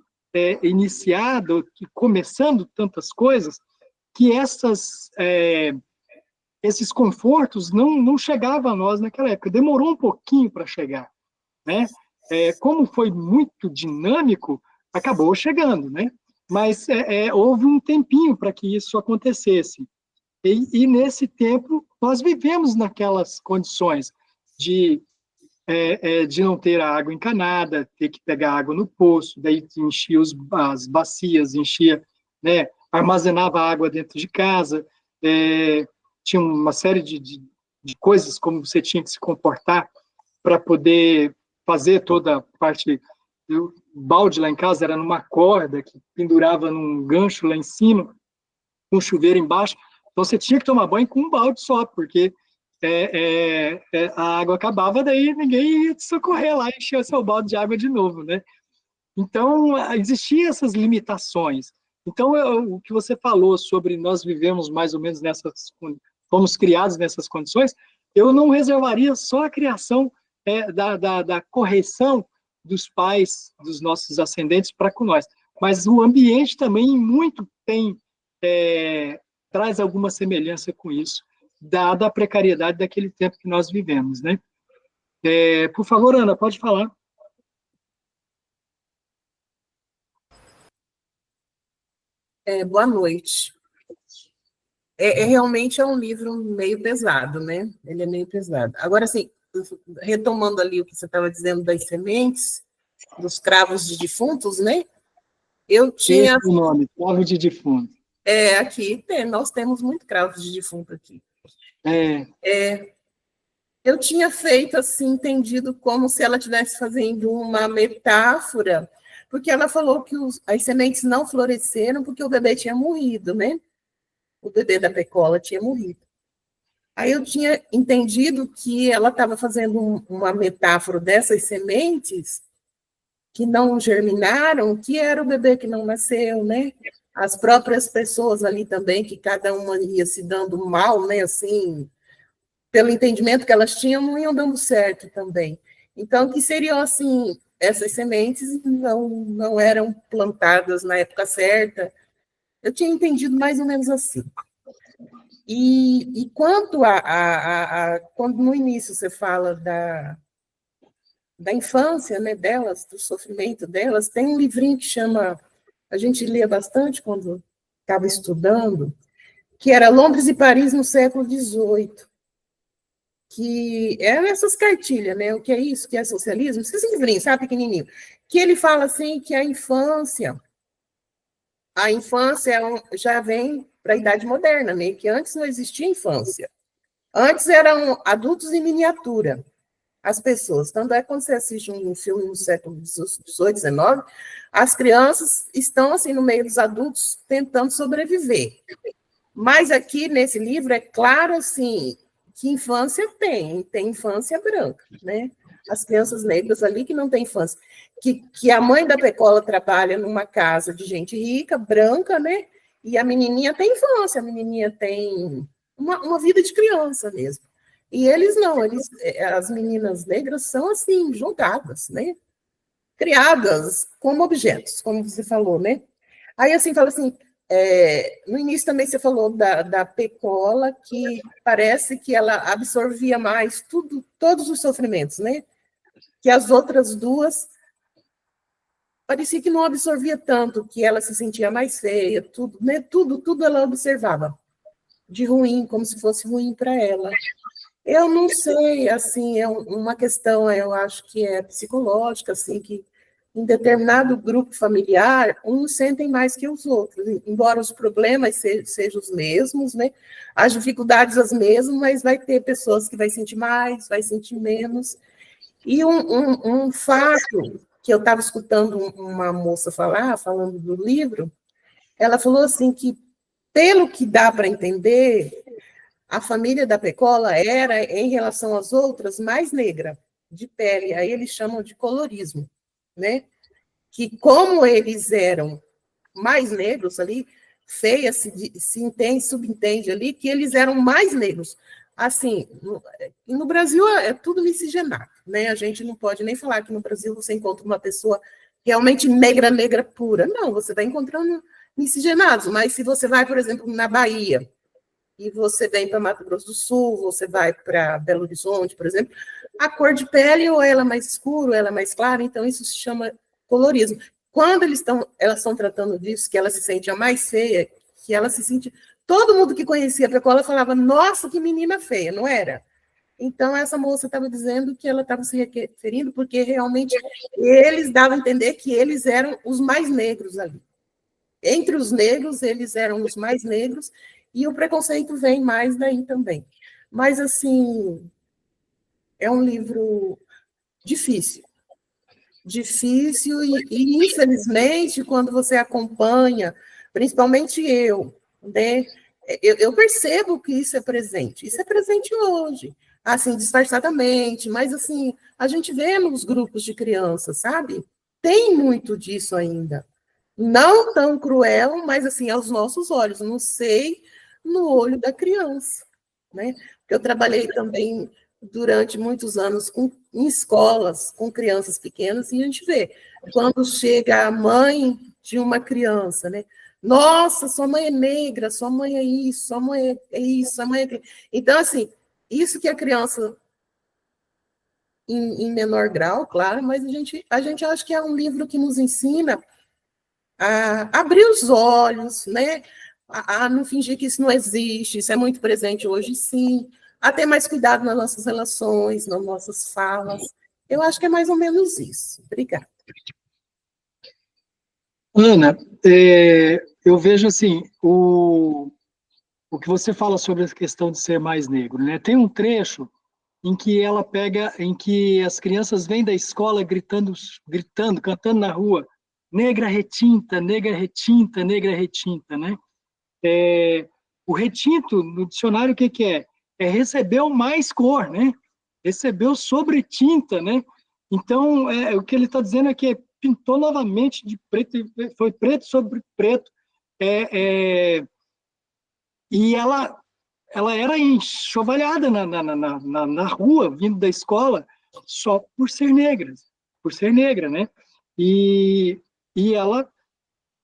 Speaker 1: iniciado, começando tantas coisas, que esses confortos não chegavam a nós naquela época. Demorou um pouquinho para chegar, né? Como foi muito dinâmico, acabou chegando, né? Mas houve um tempinho para que isso acontecesse. E nesse tempo, nós vivemos naquelas condições de não ter a água encanada, ter que pegar água no poço, daí enchia as bacias, enchia, né, armazenava água dentro de casa, tinha uma série de coisas como você tinha que se comportar para poder fazer toda a parte. O balde lá em casa era numa corda que pendurava num gancho lá em cima, com um chuveiro embaixo. Então você tinha que tomar banho com um balde só, porque a água acabava, daí ninguém ia te socorrer lá e encher o seu balde de água de novo, né? Então, existiam essas limitações. Então, o que você falou sobre nós vivemos mais ou menos fomos criados nessas condições, eu não reservaria só a criação da correção dos pais, dos nossos ascendentes para com nós, mas o ambiente também muito traz alguma semelhança com isso, dada a precariedade daquele tempo que nós vivemos, né? Por favor, Ana, pode falar.
Speaker 3: Boa noite. Realmente é um livro meio pesado, né? Ele é meio pesado. Agora, assim, retomando ali o que você estava dizendo das sementes, dos cravos de defuntos, né? Eu tinha...
Speaker 1: Esse é o nome, cravo de defunto.
Speaker 3: Aqui nós temos muito cravos de defunto aqui. Eu tinha feito, assim, entendido como se ela estivesse fazendo uma metáfora, porque ela falou que as sementes não floresceram porque o bebê tinha morrido, né? O bebê da Pecola tinha morrido. Aí eu tinha entendido que ela estava fazendo uma metáfora dessas sementes que não germinaram, que era o bebê que não nasceu, né? As próprias pessoas ali também, que cada uma ia se dando mal, né? Assim, pelo entendimento que elas tinham, não iam dando certo também. Então, que seriam, assim, essas sementes não eram plantadas na época certa. Eu tinha entendido mais ou menos assim. E quanto quando no início você fala da infância, né, delas, do sofrimento delas, tem um livrinho que chama, a gente lia bastante quando estava estudando, que era Londres e Paris no século XVIII, que eram essas cartilhas, né, o que é isso, o que é socialismo, esses livrinhos, sabe, pequenininho, que ele fala assim que a infância já vem para a Idade Moderna, né? Que antes não existia infância. Antes eram adultos em miniatura, as pessoas. Tanto é que quando você assiste um filme no século XVIII, XIX, as crianças estão assim no meio dos adultos tentando sobreviver. Mas aqui nesse livro é claro assim que infância tem infância branca, né? As crianças negras ali que não têm infância. Que a mãe da Pecola trabalha numa casa de gente rica, branca, né? E a menininha tem infância, a menininha tem uma vida de criança mesmo. E eles não, as meninas negras são assim, julgadas, né? criadas como objetos, como você falou, né? Aí, assim, fala assim, no início também você falou da Pecola, que parece que ela absorvia mais todos os sofrimentos, né? Que as outras duas parecia que não absorvia tanto, que ela se sentia mais feia, tudo, né? Tudo ela observava de ruim, como se fosse ruim para ela. Eu não sei, assim, é uma questão, eu acho que é psicológica, assim, que em determinado grupo familiar, uns sentem mais que os outros, embora os problemas sejam os mesmos, né? As dificuldades as mesmas, mas vai ter pessoas que vai sentir mais, vai sentir menos. E um fato que eu estava escutando uma moça falando do livro, ela falou assim que, pelo que dá para entender, a família da Pecola era, em relação às outras, mais negra, de pele. Aí eles chamam de colorismo, né? Que como eles eram mais negros ali, feia se entende, subentende ali, que eles eram mais negros. Assim, no Brasil é tudo miscigenado, né? A gente não pode nem falar que no Brasil você encontra uma pessoa realmente negra, negra pura. Não, você vai encontrando miscigenados, mas se você vai, por exemplo, na Bahia, e você vem para Mato Grosso do Sul, você vai para Belo Horizonte, por exemplo, a cor de pele ou ela é mais escura, ou ela é mais clara, então isso se chama colorismo. Quando elas estão tratando disso, que ela se sente a mais feia, que ela se sente... Todo mundo que conhecia a Pecola falava, nossa, que menina feia, não era? Então, essa moça estava dizendo que ela estava se referindo porque realmente eles davam a entender que eles eram os mais negros ali. Entre os negros, eles eram os mais negros, e o preconceito vem mais daí também. Mas, assim, é um livro difícil. Difícil e, infelizmente, quando você acompanha, principalmente eu, né, eu percebo que isso é presente. Isso é presente hoje, assim, disfarçadamente, mas, assim, a gente vê nos grupos de crianças, sabe? Tem muito disso ainda. Não tão cruel, mas assim, aos nossos olhos, não sei no olho da criança, né? Porque eu trabalhei também durante muitos anos em escolas com crianças pequenas e a gente vê quando chega a mãe de uma criança, né? Nossa, sua mãe é negra, sua mãe é isso, sua mãe é isso, sua mãe é aquilo. Então, assim, isso que a criança em menor grau, claro, mas a gente acha que é um livro que nos ensina a abrir os olhos, né? A não fingir que isso não existe, isso é muito presente hoje, sim. A ter mais cuidado nas nossas relações, nas nossas falas. Eu acho que é mais ou menos isso. Obrigada.
Speaker 1: Ana, eu vejo assim, o que você fala sobre a questão de ser mais negro, né? Tem um trecho em que as crianças vêm da escola gritando, cantando na rua, negra retinta, negra retinta, negra retinta, né? O retinto, no dicionário, o que que é? É recebeu mais cor, né? Recebeu sobre tinta, né? Então, o que ele está dizendo é que pintou novamente de preto, foi preto sobre preto, e ela era enxovalhada na rua, vindo da escola, só por ser negra, né? E ela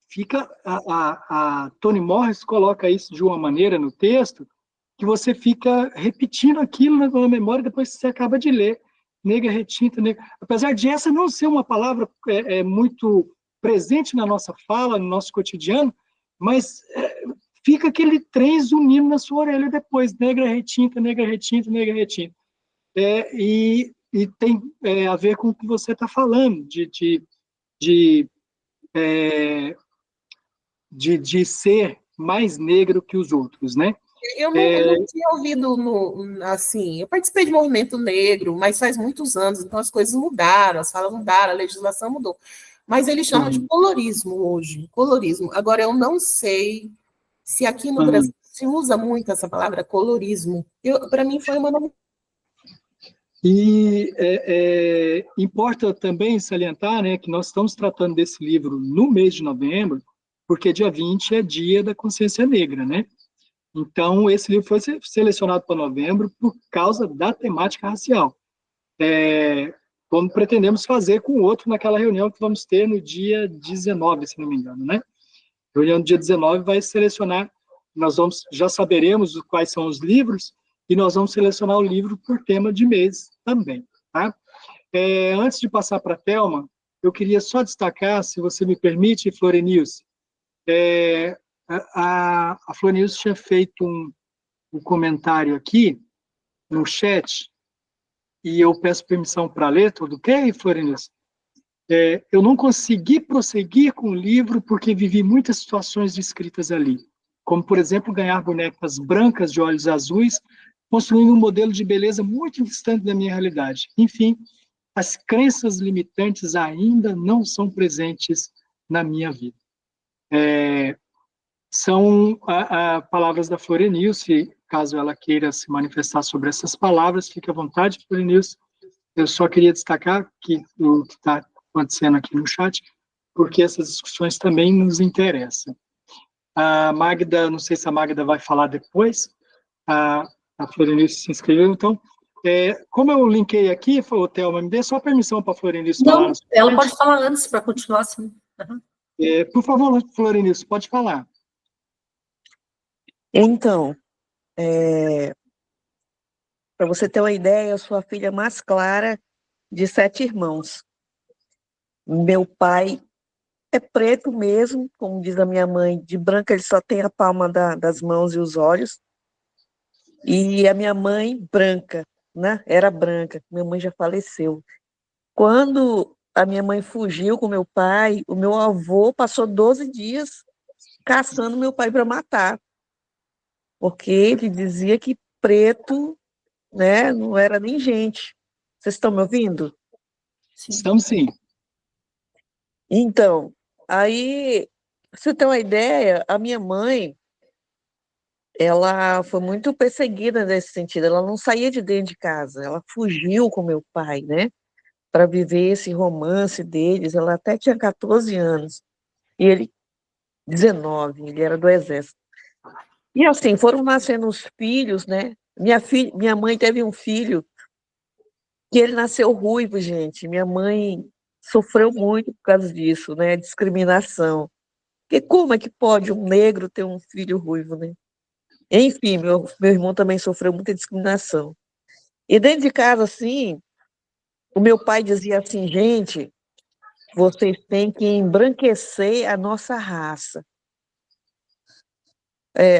Speaker 1: fica, a Toni Morris coloca isso de uma maneira no texto, que você fica repetindo aquilo na memória depois que você acaba de ler. Negra retinta, negra. Apesar de essa não ser uma palavra muito presente na nossa fala, no nosso cotidiano, mas fica aquele trem zunindo na sua orelha depois, negra retinta, negra retinta, negra retinta. E tem a ver com o que você está falando, de ser mais negro que os outros, né?
Speaker 3: Eu não tinha ouvido, assim, eu participei de movimento negro, mas faz muitos anos, então as coisas mudaram, as falas mudaram, a legislação mudou. Mas eles chamam de colorismo hoje, colorismo. Agora, eu não sei se aqui no Brasil se usa muito essa palavra colorismo. Para mim foi uma novidade.
Speaker 1: E importa também salientar, né, que nós estamos tratando desse livro no mês de novembro, porque dia 20 é dia da consciência negra, né? Então, esse livro foi selecionado para novembro por causa da temática racial. como pretendemos fazer com o outro naquela reunião que vamos ter no dia 19, se não me engano, né? Reunião do dia 19 vai selecionar, já saberemos quais são os livros, e nós vamos selecionar o livro por tema de mês também, tá? Antes de passar para a Thelma, eu queria só destacar, se você me permite, Florenilce, a Florenilce tinha feito um comentário aqui no chat, e eu peço permissão para ler, tudo ok, Florenilce? Eu não consegui prosseguir com o livro porque vivi muitas situações descritas ali, como, por exemplo, ganhar bonecas brancas de olhos azuis, construindo um modelo de beleza muito distante da minha realidade. Enfim, as crenças limitantes ainda não são presentes na minha vida. São palavras da Florenilce, caso ela queira se manifestar sobre essas palavras, fique à vontade, Florenilce. Eu só queria destacar o que está acontecendo aqui no chat, porque essas discussões também nos interessam. A Magda, não sei se a Magda vai falar depois, a Florenilce se inscreveu, então, como eu linkei aqui, falou, Thelma, me dê só permissão para a Florenilce falar.
Speaker 4: Não, ela pode falar antes, para continuar assim. Uhum.
Speaker 1: Por favor, Florenilce, pode falar.
Speaker 5: Então, para você ter uma ideia, eu sou a filha mais clara de 7 irmãos. Meu pai é preto mesmo, como diz a minha mãe, de branca ele só tem a palma das mãos e os olhos. E a minha mãe, branca, né? Era branca, minha mãe já faleceu. Quando a minha mãe fugiu com meu pai, o meu avô passou 12 dias caçando meu pai para matar, porque ele dizia que preto, né, não era nem gente. Vocês estão me ouvindo?
Speaker 4: Sim.
Speaker 1: Estamos sim.
Speaker 5: Então, aí, pra você ter uma ideia, a minha mãe, ela foi muito perseguida nesse sentido, ela não saía de dentro de casa, ela fugiu com meu pai, né, para viver esse romance deles, ela até tinha 14 anos, e ele 19, ele era do exército. E assim, foram nascendo os filhos, né, minha mãe teve um filho que ele nasceu ruivo, gente, minha mãe sofreu muito por causa disso, né, discriminação. Porque como é que pode um negro ter um filho ruivo, né? Enfim, meu irmão também sofreu muita discriminação. E dentro de casa, assim, o meu pai dizia assim, gente, vocês têm que embranquecer a nossa raça.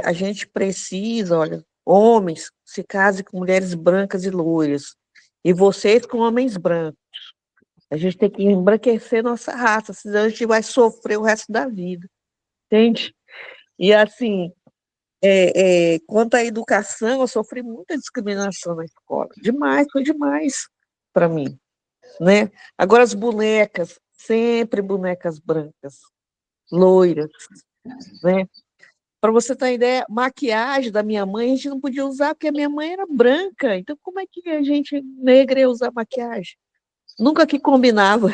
Speaker 5: A gente precisa, olha, homens se casem com mulheres brancas e loiras, e vocês com homens brancos. A gente tem que embranquecer nossa raça, senão a gente vai sofrer o resto da vida. Entende? E assim, quanto à educação, eu sofri muita discriminação na escola. Demais, foi demais para mim, né? Agora as bonecas, sempre bonecas brancas, loiras, né? Para você ter uma ideia, maquiagem da minha mãe a gente não podia usar porque a minha mãe era branca. Então como é que a gente negra ia usar maquiagem? Nunca que combinava.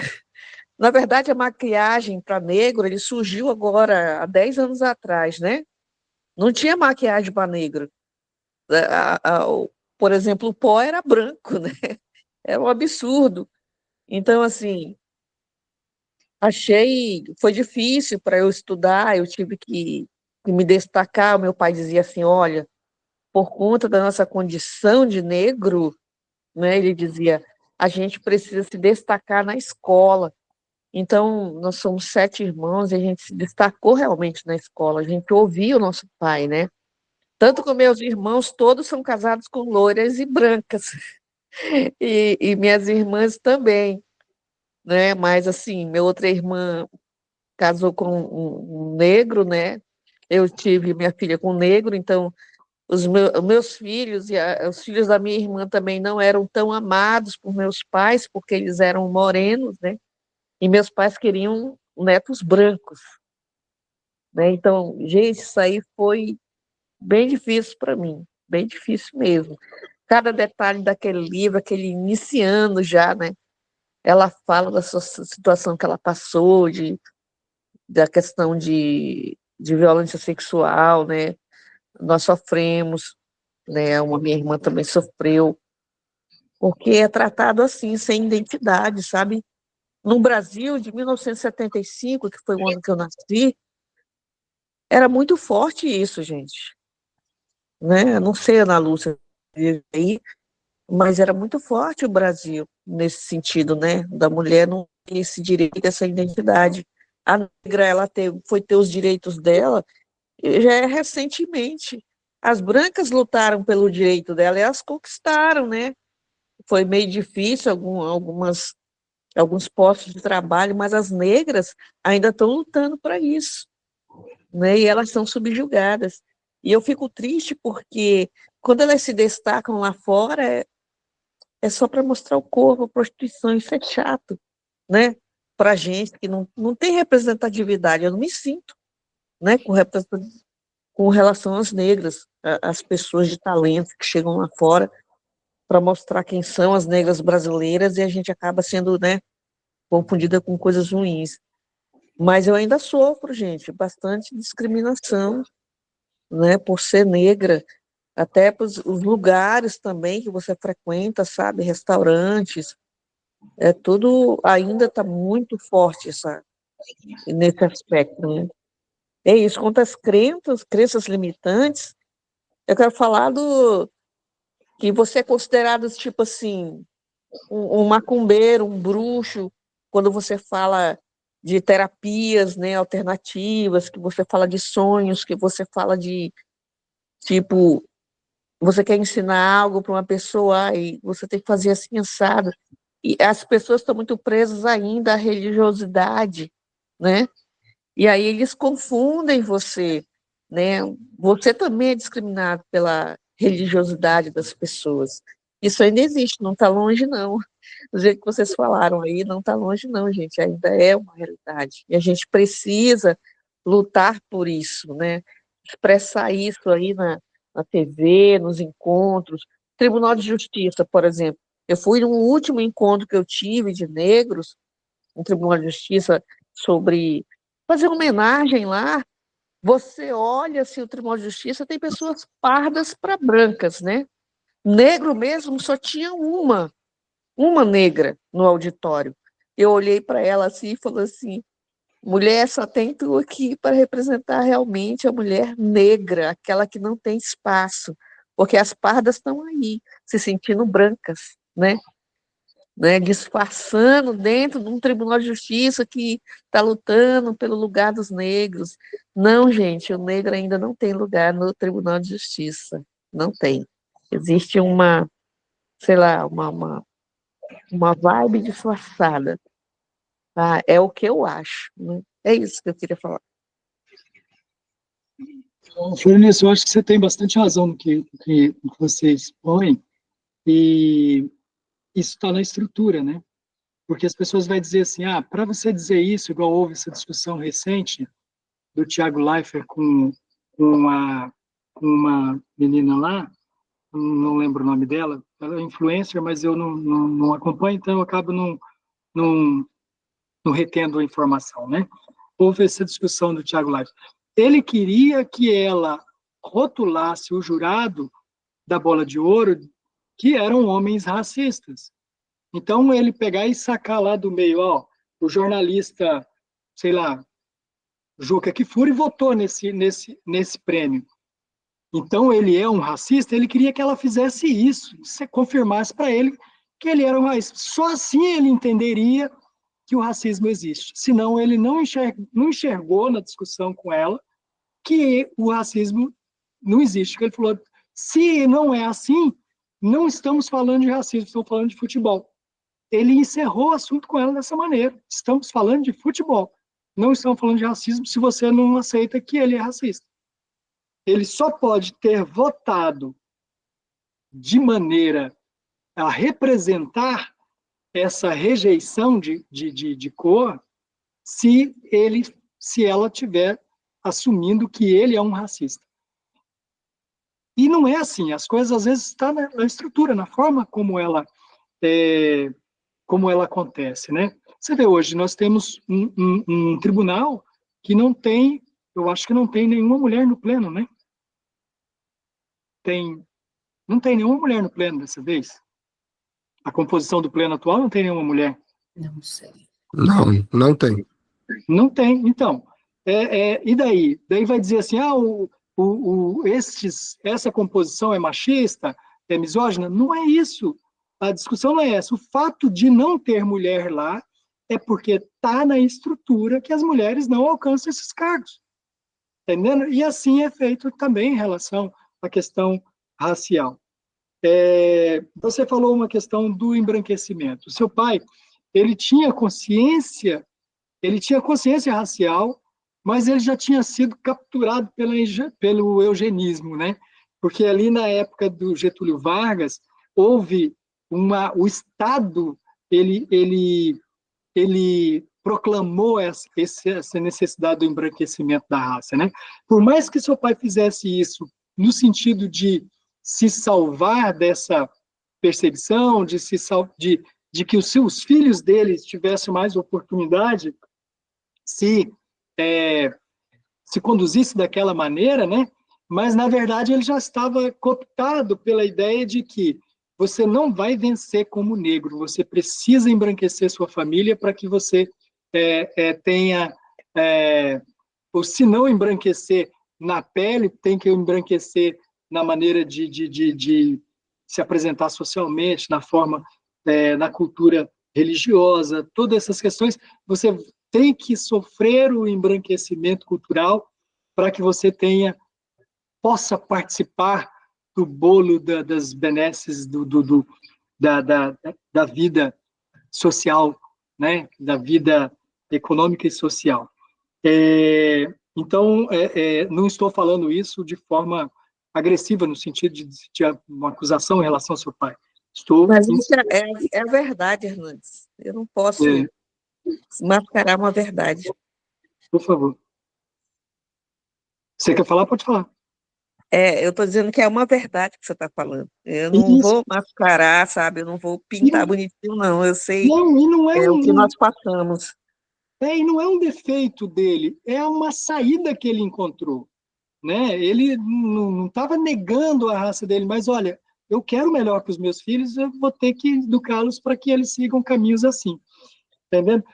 Speaker 5: Na verdade, a maquiagem para negro, ele surgiu agora há 10 anos atrás, né? Não tinha maquiagem para negro. Por exemplo, o pó era branco, né? Era um absurdo. Então, assim, foi difícil para eu estudar, eu tive que me destacar. O meu pai dizia assim, olha, por conta da nossa condição de negro, né, ele dizia, a gente precisa se destacar na escola. Então, nós somos 7 irmãos e a gente se destacou realmente na escola, a gente ouvia o nosso pai, né? Tanto que meus irmãos todos são casados com loiras e brancas, e minhas irmãs também, né? Mas, assim, minha outra irmã casou com um negro, né? Eu tive minha filha com um negro, então os meus filhos e os filhos da minha irmã também não eram tão amados por meus pais, porque eles eram morenos, né? E meus pais queriam netos brancos, né? Então, gente, isso aí foi bem difícil para mim, bem difícil mesmo. Cada detalhe daquele livro, aquele iniciando já, né? Ela fala da sua situação que ela passou, da questão de violência sexual, né? Nós sofremos, né? Minha irmã também sofreu. porque é tratado assim, sem identidade, sabe? No Brasil, de 1975, que foi o ano que eu nasci, era muito forte isso, gente, né? Eu não sei, Ana Lúcia, aí, mas era muito forte o Brasil nesse sentido, né? Da mulher não ter esse direito, essa identidade. A negra, foi ter os direitos dela já é recentemente. As brancas lutaram pelo direito dela e elas conquistaram, né? Foi meio difícil alguns postos de trabalho, mas as negras ainda estão lutando para isso, né? E elas são subjugadas. E eu fico triste porque quando elas se destacam lá fora, é só para mostrar o corpo, a prostituição, isso é chato, né? Para gente que não tem representatividade, eu não me sinto, né, com relação às negras, às pessoas de talento que chegam lá fora para mostrar quem são as negras brasileiras e a gente acaba sendo, né, confundida com coisas ruins. Mas eu ainda sofro, gente, bastante discriminação, né, por ser negra, até os lugares também que você frequenta, sabe, restaurantes, tudo ainda está muito forte nesse aspecto, né? É isso, quanto às crenças limitantes, eu quero falar que você é considerado, tipo assim, um macumbeiro, um bruxo, quando você fala de terapias, né, alternativas, que você fala de sonhos, que você fala de, tipo, você quer ensinar algo para uma pessoa e você tem que fazer assim, assado. E as pessoas estão muito presas ainda à religiosidade, né? E aí eles confundem você, né? Você também é discriminado pela religiosidade das pessoas. Isso ainda existe, não está longe, não. Do jeito que vocês falaram aí, não está longe, não, gente. Ainda é uma realidade. E a gente precisa lutar por isso, né? Expressar isso aí na TV, nos encontros. Tribunal de Justiça, por exemplo. Eu fui no último encontro que eu tive de negros, um Tribunal de Justiça sobre fazer homenagem lá. Você olha se o Tribunal de Justiça tem pessoas pardas para brancas, né? Negro mesmo só tinha uma negra no auditório. Eu olhei para ela assim e falei assim: mulher, só tem tu aqui para representar realmente a mulher negra, aquela que não tem espaço, porque as pardas estão aí, se sentindo brancas, né, disfarçando dentro de um tribunal de justiça que está lutando pelo lugar dos negros. Não, gente, o negro ainda não tem lugar no tribunal de justiça, não tem. Existe sei lá, uma vibe disfarçada. Tá? É o que eu acho. Né? É isso que eu queria falar.
Speaker 1: Fernandes, eu acho que você tem bastante razão no que você expõe, e isso está na estrutura, né? Porque as pessoas vão dizer assim, para você dizer isso, igual houve essa discussão recente do Thiago Leifert com uma menina lá, não lembro o nome dela, ela é influencer, mas eu não acompanho, então eu acabo não, não retendo a informação, né? Houve essa discussão do Thiago Leifert. Ele queria que ela rotulasse o jurado da Bola de Ouro que eram homens racistas. Então, ele pegar e sacar lá do meio, o jornalista, sei lá, Juca Kfouri votou nesse prêmio. Então, ele é um racista, ele queria que ela fizesse isso, se confirmasse para ele que ele era um racista. Só assim ele entenderia que o racismo existe. Senão, ele não enxergou na discussão com ela que o racismo não existe. Ele falou, se não é assim, não estamos falando de racismo, estamos falando de futebol. Ele encerrou o assunto com ela dessa maneira. Estamos falando de futebol. Não estamos falando de racismo se você não aceita que ele é racista. Ele só pode ter votado de maneira a representar essa rejeição de cor se ela tiver assumindo que ele é um racista. E não é assim. As coisas às vezes estão na estrutura, na forma como ela acontece, né? Você vê hoje, nós temos um tribunal que não tem, eu acho que não tem nenhuma mulher no pleno, né? Não tem nenhuma mulher no pleno dessa vez. A composição do pleno atual não tem nenhuma mulher.
Speaker 3: Não sei.
Speaker 6: Não, não tem.
Speaker 1: Não tem. Então, e daí? Daí vai dizer assim, essa composição é machista, é misógina? Não é isso. A discussão não é essa. O fato de não ter mulher lá é porque está na estrutura que as mulheres não alcançam esses cargos. Entendendo? E assim é feito também em relação à questão racial. Você falou uma questão do embranquecimento. O seu pai, ele tinha consciência racial, mas ele já tinha sido capturado pelo eugenismo, né? Porque ali na época do Getúlio Vargas, houve o Estado, ele proclamou essa necessidade do embranquecimento da raça, né? Por mais que seu pai fizesse isso no sentido de se salvar dessa perseguição, de que os filhos dele tivessem mais oportunidade, se conduzisse daquela maneira, né? Mas, na verdade, ele já estava cooptado pela ideia de que você não vai vencer como negro, você precisa embranquecer sua família para que você tenha, ou se não embranquecer na pele, tem que embranquecer na maneira de se apresentar socialmente, na forma, na cultura religiosa, todas essas questões, você tem que sofrer o embranquecimento cultural para que você possa participar do bolo das benesses da vida social, né? Da vida econômica e social. Então, não estou falando isso de forma agressiva, no sentido de uma acusação em relação ao seu pai.
Speaker 5: Mas isso é a verdade, Hernandes. Eu não posso mascarar uma verdade.
Speaker 1: Por favor. Você quer falar? Pode falar.
Speaker 5: Eu estou dizendo que é uma verdade que você está falando. Eu não vou mascarar, sabe? Eu não vou pintar bonitinho, não. Eu sei
Speaker 1: não
Speaker 5: o que nós passamos.
Speaker 1: E não é um defeito dele, é uma saída que ele encontrou. Né? Ele não estava negando a raça dele, mas olha, eu quero melhor para os meus filhos, eu vou ter que educá-los para que eles sigam caminhos assim. Entendendo?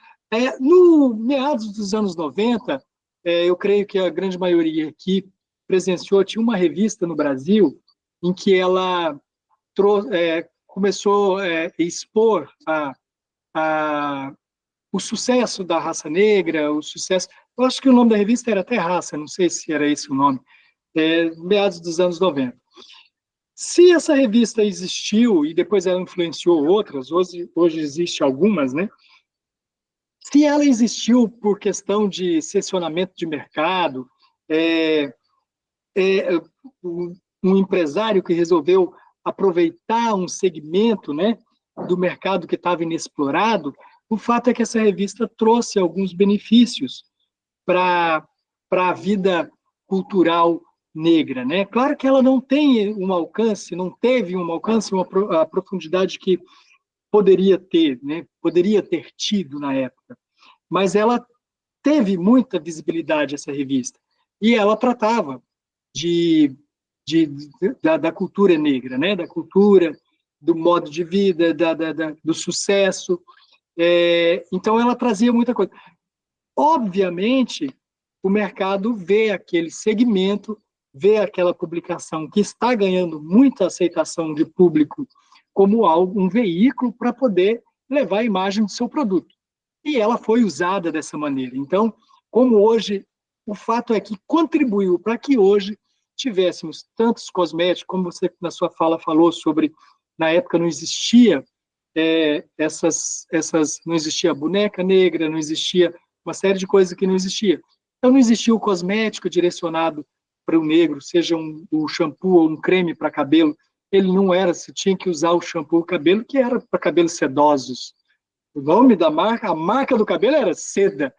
Speaker 1: No meados dos anos 90, eu creio que a grande maioria aqui presenciou, tinha uma revista no Brasil em que ela começou a expor o sucesso da raça negra, o sucesso... Eu acho que o nome da revista era até Raça, não sei se era esse o nome, meados dos anos 90. Se essa revista existiu, e depois ela influenciou outras, hoje existe algumas, né? Se ela existiu por questão de seccionamento de mercado, um empresário que resolveu aproveitar um segmento, né, do mercado que estava inexplorado, o fato é que essa revista trouxe alguns benefícios para a vida cultural negra, né? Claro que ela não tem um alcance, não teve um alcance, a profundidade que poderia ter, né? Poderia ter tido na época, mas ela teve muita visibilidade, essa revista, e ela tratava da cultura negra, né? Da cultura, do modo de vida, do sucesso. Então, ela trazia muita coisa. Obviamente, o mercado vê aquele segmento, vê aquela publicação que está ganhando muita aceitação de público como um veículo para poder levar a imagem do seu produto. E ela foi usada dessa maneira. Então, como hoje, o fato é que contribuiu para que hoje tivéssemos tantos cosméticos, como você na sua fala falou sobre, na época não existia não existia boneca negra, não existia uma série de coisas que não existia. Então, não existia o cosmético direcionado para o negro, seja um shampoo ou um creme para cabelo. Ele não era, você tinha que usar o shampoo cabelo, que era para cabelos sedosos. O nome da marca, a marca do cabelo era seda.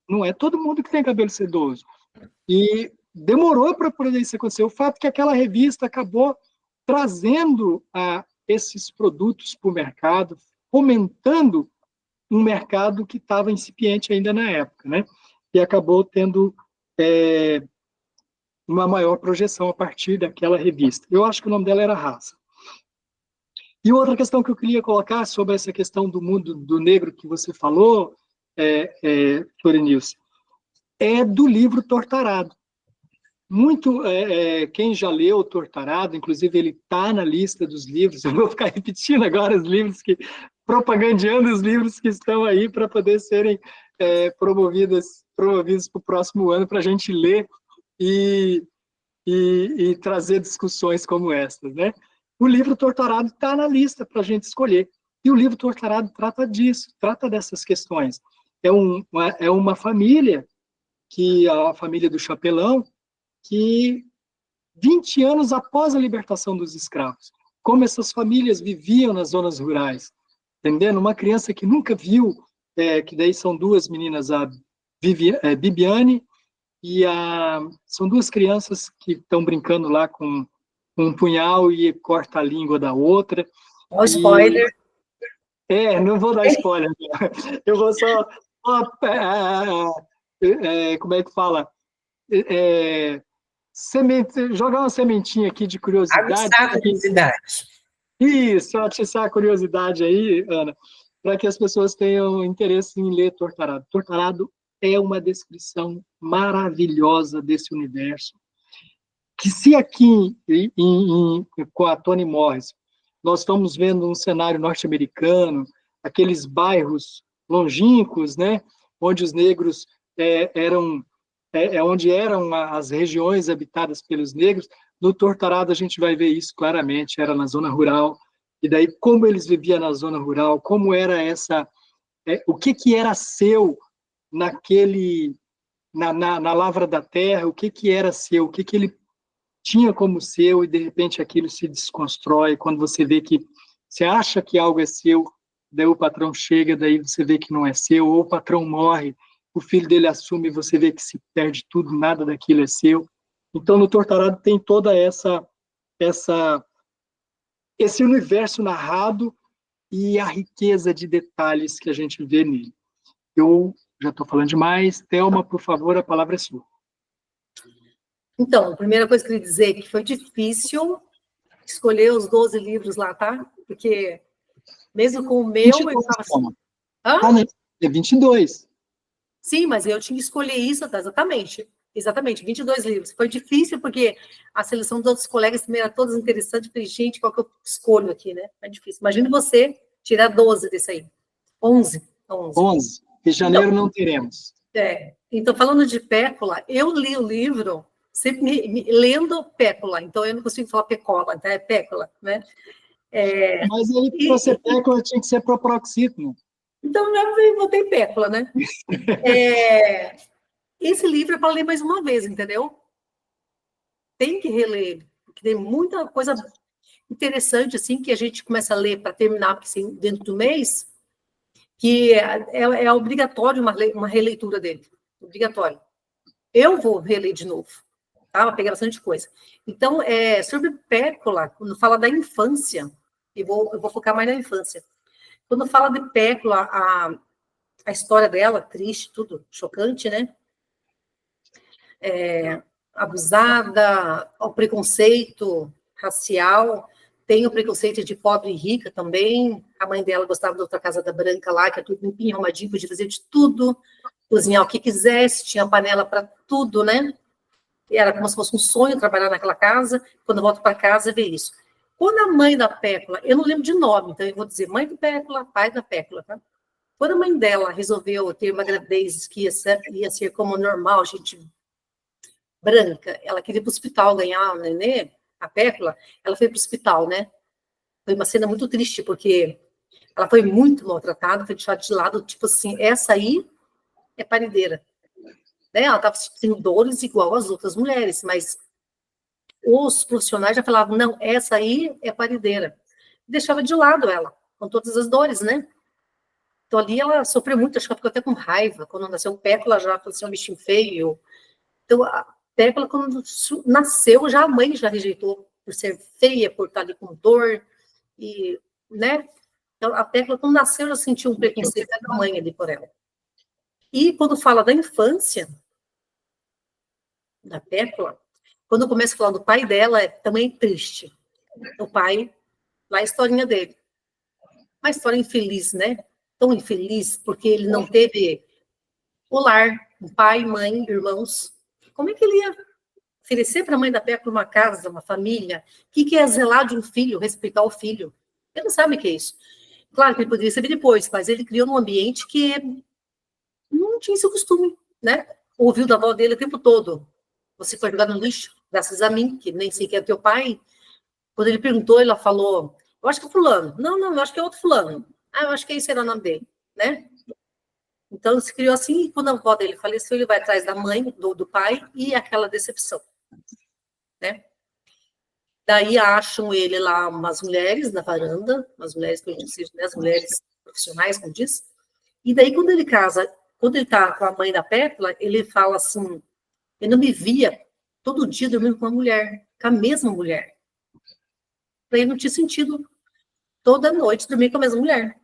Speaker 1: Não é todo mundo que tem cabelo sedoso. E demorou para poder isso acontecer. O fato é que aquela revista acabou trazendo esses produtos para o mercado, fomentando um mercado que estava incipiente ainda na época, né? E acabou tendo uma maior projeção a partir daquela revista. Eu acho que o nome dela era Raça. E outra questão que eu queria colocar sobre essa questão do mundo do negro que você falou, Florenilce, é do livro Tortarado. Muito, quem já leu Tortarado, inclusive ele está na lista dos livros, eu vou ficar repetindo agora os livros propagandeando os livros que estão aí para poder serem promovidos para o próximo ano, para a gente ler e trazer discussões como essas, né? O livro Tortarado está na lista para a gente escolher. E o livro Tortarado trata disso, trata dessas questões. É uma família, a família do Chapelão, que 20 anos após a libertação dos escravos, como essas famílias viviam nas zonas rurais, entendendo? Uma criança que nunca viu, que daí são duas meninas, a Bibiane e são duas crianças que estão brincando lá com um punhal e corta a língua da outra.
Speaker 4: Ó, spoiler.
Speaker 1: Não vou dar spoiler. Eu vou só como é que fala? Jogar uma sementinha aqui de curiosidade.
Speaker 3: Aguçar a curiosidade.
Speaker 1: Isso, atiçar a curiosidade aí, Ana, para que as pessoas tenham interesse em ler Tortarado. Tortarado é uma descrição maravilhosa desse universo, que se aqui, com a Toni Morris, nós estamos vendo um cenário norte-americano, aqueles bairros longínquos, né, onde os negros onde eram as regiões habitadas pelos negros. No Tortarado a gente vai ver isso claramente, era na zona rural, e daí como eles viviam na zona rural, como era o que era seu na lavra da terra, o que era seu, o que ele tinha como seu, e de repente aquilo se desconstrói, quando você vê que, você acha que algo é seu, daí o patrão chega, daí você vê que não é seu, ou o patrão morre, o filho dele assume e você vê que se perde tudo, nada daquilo é seu. Então, no Tortarado tem toda esse universo narrado e a riqueza de detalhes que a gente vê nele. Eu já estou falando demais. Thelma, por favor, a palavra é sua.
Speaker 4: Então, a primeira coisa que eu queria dizer é que foi difícil escolher os 12 livros lá, tá? Porque mesmo com o meu,
Speaker 1: 22,
Speaker 4: eu estava assim...
Speaker 1: Não, é 22.
Speaker 4: Sim, mas eu tinha que escolher isso, exatamente, 22 livros. Foi difícil, porque a seleção dos outros colegas também era todas interessantes. Eu falei, gente, qual que eu escolho aqui, né? É difícil. Imagine você tirar 12 desse aí. 11.
Speaker 1: 11. Em janeiro então, não teremos.
Speaker 4: Então, falando de Pécula, eu li o livro sempre lendo Pécula, então eu não consigo falar Pecola, então é Pécula, né?
Speaker 1: Mas aí, para ser Pécula, tinha que ser Proparoxítona.
Speaker 4: Então, já botei Pécula, né? Esse livro é para ler mais uma vez, entendeu? Tem que reler, porque tem muita coisa interessante, assim, que a gente começa a ler para terminar, porque assim, dentro do mês, que é obrigatório uma releitura dele. Obrigatório. Eu vou reler de novo, tá? Vou pegar bastante coisa. Então, sobre Pécula, quando fala da infância, eu vou focar mais na infância. Quando fala de Pécula, a história dela, triste, tudo, chocante, né? Abusada, o preconceito racial, tem o preconceito de pobre e rica também. A mãe dela gostava da outra casa da Branca lá, que é tudo limpinho, arrumadinho, podia fazer de tudo, cozinhar o que quisesse, tinha panela para tudo, né? E era como se fosse um sonho trabalhar naquela casa. Quando volto para casa, ver isso. Quando a mãe da Pécula, eu não lembro de nome, então eu vou dizer mãe da Pécula, pai da Pécula, tá? Quando a mãe dela resolveu ter uma gravidez que ia ser como normal, gente branca, ela queria ir para o hospital ganhar um nenê, a Pécula, ela foi para o hospital, né? Foi uma cena muito triste, porque ela foi muito maltratada, foi deixada de lado, tipo assim, essa aí é parideira. Né? Ela estava sentindo dores igual às outras mulheres, mas os profissionais já falavam, não, essa aí é parideira. Deixava de lado ela, com todas as dores, né? Então ali ela sofreu muito, acho que ela ficou até com raiva. Quando nasceu o Pécula, já falou assim, um bichinho feio. Então a Pécula, quando nasceu, já a mãe já rejeitou por ser feia, por estar ali com dor, e, né? Então a Pécula, quando nasceu, já sentiu um preconceito da mãe ali por ela. E quando fala da infância da Pécula, quando começa a falar do pai dela, é também triste. O pai, lá a historinha dele. Uma história infeliz, né? Tão infeliz, porque ele não teve o lar, um pai, mãe, irmãos. Como é que ele ia oferecer para a mãe da Pécula uma casa, uma família? O que é zelar de um filho, respeitar o filho? Ele não sabe o que é isso. Claro que ele poderia saber depois, mas ele criou num ambiente que não tinha esse costume, né? Ouviu da avó dele o tempo todo. Você foi jogado no lixo, graças a mim, que nem sei quem é teu pai. Quando ele perguntou, ela falou, eu acho que é fulano. Não, eu acho que é outro fulano. Ah, eu acho que esse era o nome dele, né? Então, ele se criou assim, e quando a avó dele faleceu, ele vai atrás da mãe, do pai, e aquela decepção, né? Daí acham ele lá umas mulheres na varanda, umas mulheres, né, as mulheres profissionais, como diz. E daí, quando ele casa, quando ele tá com a mãe da Pécula, ele fala assim, eu não me via todo dia dormindo com uma mulher, com a mesma mulher. Para ele não tinha sentido toda noite dormir com a mesma mulher,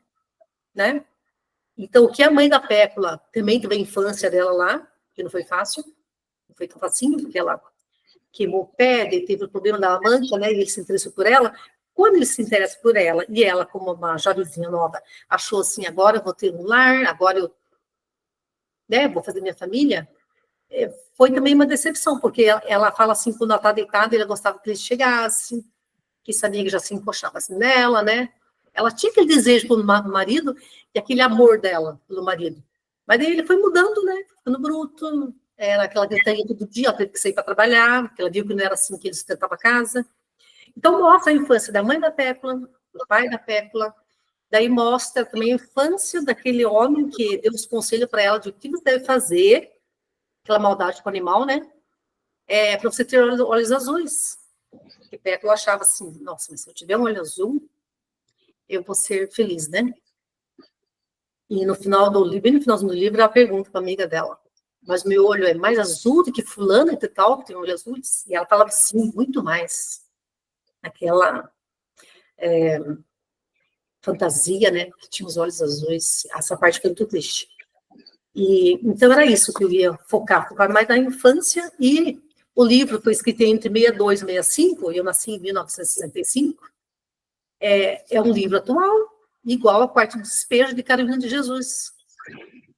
Speaker 4: né? Então, o que a mãe da Pécula também teve a infância dela lá, que não foi fácil, não foi tão facinho, porque ela queimou o pé, teve o problema da manca, né? E ele se interessou por ela. Quando ele se interessa por ela, e ela, como uma jovenzinha nova, achou assim, agora eu vou ter um lar, agora eu, né, vou fazer minha família, foi também uma decepção, porque ela fala assim, quando ela está deitada, ele gostava que ele chegasse, que sabia que já se encoxava assim nela, né? Ela tinha aquele desejo pelo marido e aquele amor dela pelo marido. Mas daí ele foi mudando, né? Ficando bruto, era aquela gritaria todo dia, ela teve que sair para trabalhar, porque ela viu que não era assim que ele sustentava a casa. Então, mostra a infância da mãe da Pécula, do pai da Pécula, daí mostra também a infância daquele homem que deu os conselhos para ela de o que você deve fazer, aquela maldade com o animal, né? Para você ter olhos azuis. Porque Pécula achava assim, nossa, mas se eu tiver um olho azul, eu vou ser feliz, né? E no final do livro, bem no finalzinho do livro, ela pergunta para a amiga dela, mas meu olho é mais azul do que fulano e tal, que tem olho azul? E ela falava sim, muito mais. Aquela fantasia, né? Que tinha os olhos azuis. Essa parte foi muito triste. E então era isso que eu ia focar mais na infância. E o livro foi escrito entre 62 e 65, e eu nasci em 1965. É um livro atual, igual a Quarto do Despejo de Carolina de Jesus,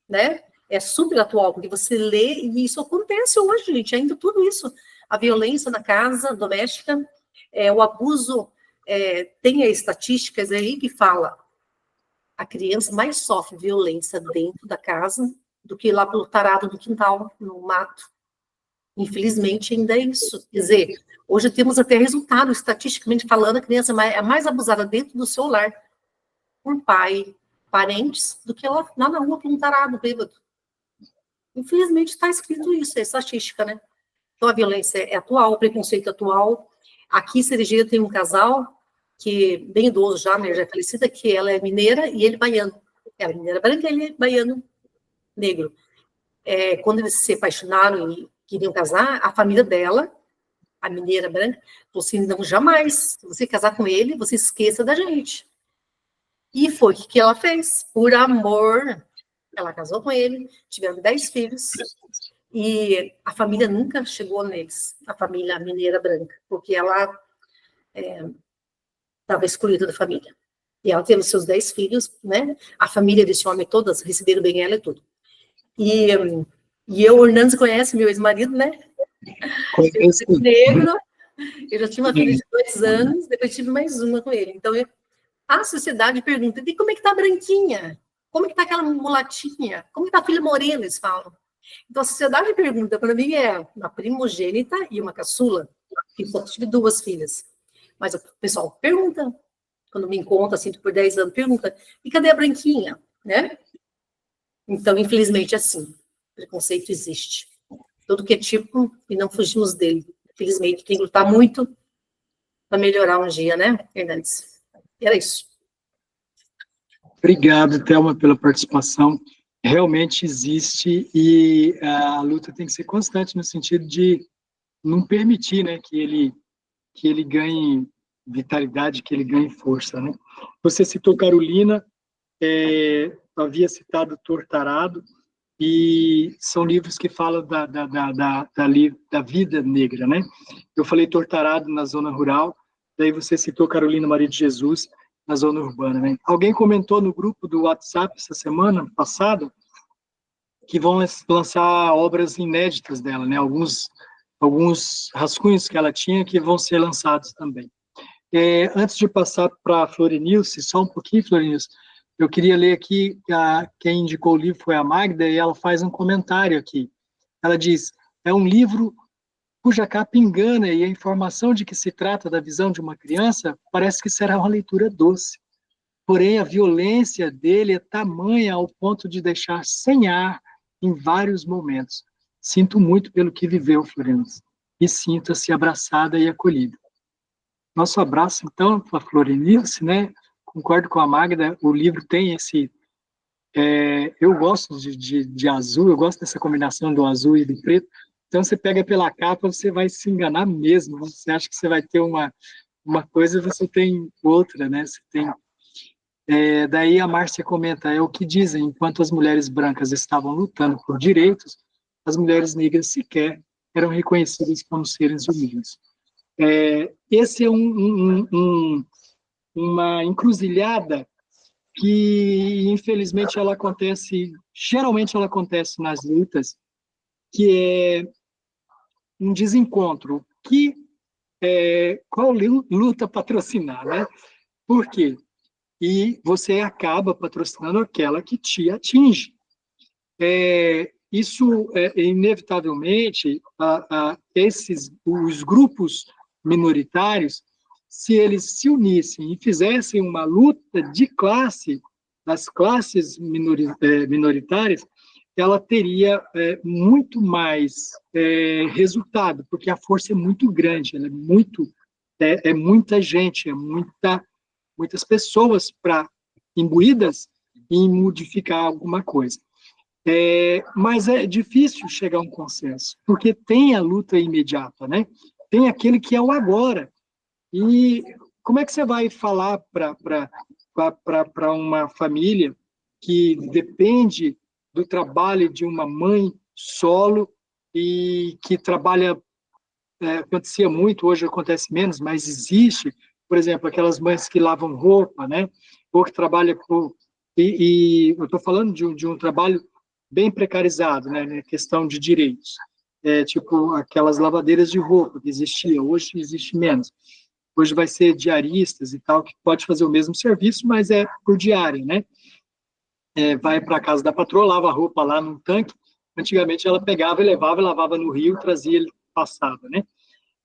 Speaker 4: né? É super atual, porque você lê e isso acontece hoje, gente, ainda tudo isso. A violência na casa doméstica, o abuso, tem estatísticas aí que fala a criança mais sofre violência dentro da casa do que lá pelo tarado no quintal, no mato. Infelizmente, ainda é isso. Quer dizer, hoje temos até resultado, estatisticamente falando, a criança é mais abusada dentro do seu lar por pai, parentes, do que lá na rua por um tarado bêbado. Infelizmente, está escrito isso, é estatística, né? Então, a violência é atual, o preconceito é atual. Aqui, em Cerejeira, tem um casal, que bem idoso já, né, já é falecida, que ela é mineira e ele baiano. Ela é mineira branca e ele é baiano negro. Quando eles se apaixonaram e queriam casar, a família dela, a mineira branca, falou assim, não, jamais, se você casar com ele, você esqueça da gente. E foi o que ela fez, por amor. Ela casou com ele, tiveram 10 filhos, e a família nunca chegou neles, a família mineira branca, porque ela estava excluída da família. E ela teve seus 10 filhos, né? A família desse homem todas receberam bem ela e tudo. E o Hernandes conhece meu ex-marido, né?
Speaker 1: Conheço.
Speaker 4: Negro. Eu já tinha uma filha de 2 anos, depois tive mais uma com ele. Então, a sociedade pergunta, e como é que tá a branquinha? Como é que tá aquela mulatinha? Como é que tá a filha morena, eles falam. Então, a sociedade pergunta, para mim, uma primogênita e uma caçula, que só tive 2 filhas. Mas o pessoal pergunta, quando me encontra, assim, por 10 anos, pergunta, e cadê a branquinha? Né? Então, infelizmente, assim, preconceito existe. Tudo que é tipo, e não fugimos dele. Infelizmente, tem que lutar muito para melhorar um dia, né, Hernandes? E era isso.
Speaker 1: Obrigado, Thelma, pela participação. Realmente existe e a luta tem que ser constante no sentido de não permitir, né, que ele ganhe vitalidade, que ele ganhe força, né? Você citou Carolina, havia citado Tortarado, e são livros que falam da vida negra, né? Eu falei Tortarado na zona rural, daí você citou Carolina Maria de Jesus, na zona urbana, né? Alguém comentou no grupo do WhatsApp essa semana passada que vão lançar obras inéditas dela, né? Alguns rascunhos que ela tinha que vão ser lançados também. Antes de passar para a Florenilce, só um pouquinho, Florenilce, eu queria ler aqui, quem indicou o livro foi a Magda, e ela faz um comentário aqui. Ela diz, é um livro cuja capa engana, e a informação de que se trata da visão de uma criança parece que será uma leitura doce. Porém, a violência dele é tamanha ao ponto de deixar sem ar em vários momentos. Sinto muito pelo que viveu, Florenilce, e sinta-se abraçada e acolhida. Nosso abraço, então, para a Florenilce, né? Concordo com a Magda, o livro tem esse... eu gosto de azul, eu gosto dessa combinação do azul e do preto, então você pega pela capa, você vai se enganar mesmo, né? Você acha que você vai ter uma coisa e você tem outra, né? Você tem... daí a Márcia comenta, é o que dizem, enquanto as mulheres brancas estavam lutando por direitos, as mulheres negras sequer eram reconhecidas como seres humanos. Esse é uma encruzilhada que, infelizmente, geralmente ela acontece nas lutas, que é um desencontro. Qual luta patrocinar, né? Por quê? E você acaba patrocinando aquela que te atinge. Isso, inevitavelmente, os grupos minoritários, se eles se unissem e fizessem uma luta de classe, das classes minoritárias, ela teria muito mais resultado, porque a força é muito grande, ela é muita gente, muitas pessoas imbuídas em modificar alguma coisa. Mas é difícil chegar a um consenso, porque tem a luta imediata, né? Tem aquele que é o agora. E como é que você vai falar para uma família que depende do trabalho de uma mãe solo e que trabalha, acontecia muito, hoje acontece menos, mas existe, por exemplo, aquelas mães que lavam roupa, né? Ou que trabalham e eu estou falando de um trabalho bem precarizado, né? Na questão de direitos. Tipo aquelas lavadeiras de roupa que existia, hoje existe menos. Hoje vai ser diaristas e tal, que pode fazer o mesmo serviço, mas é por diária, né? Vai para a casa da patroa, lava a roupa lá num tanque. Antigamente ela pegava e levava, lavava no rio, trazia, ele passava, né?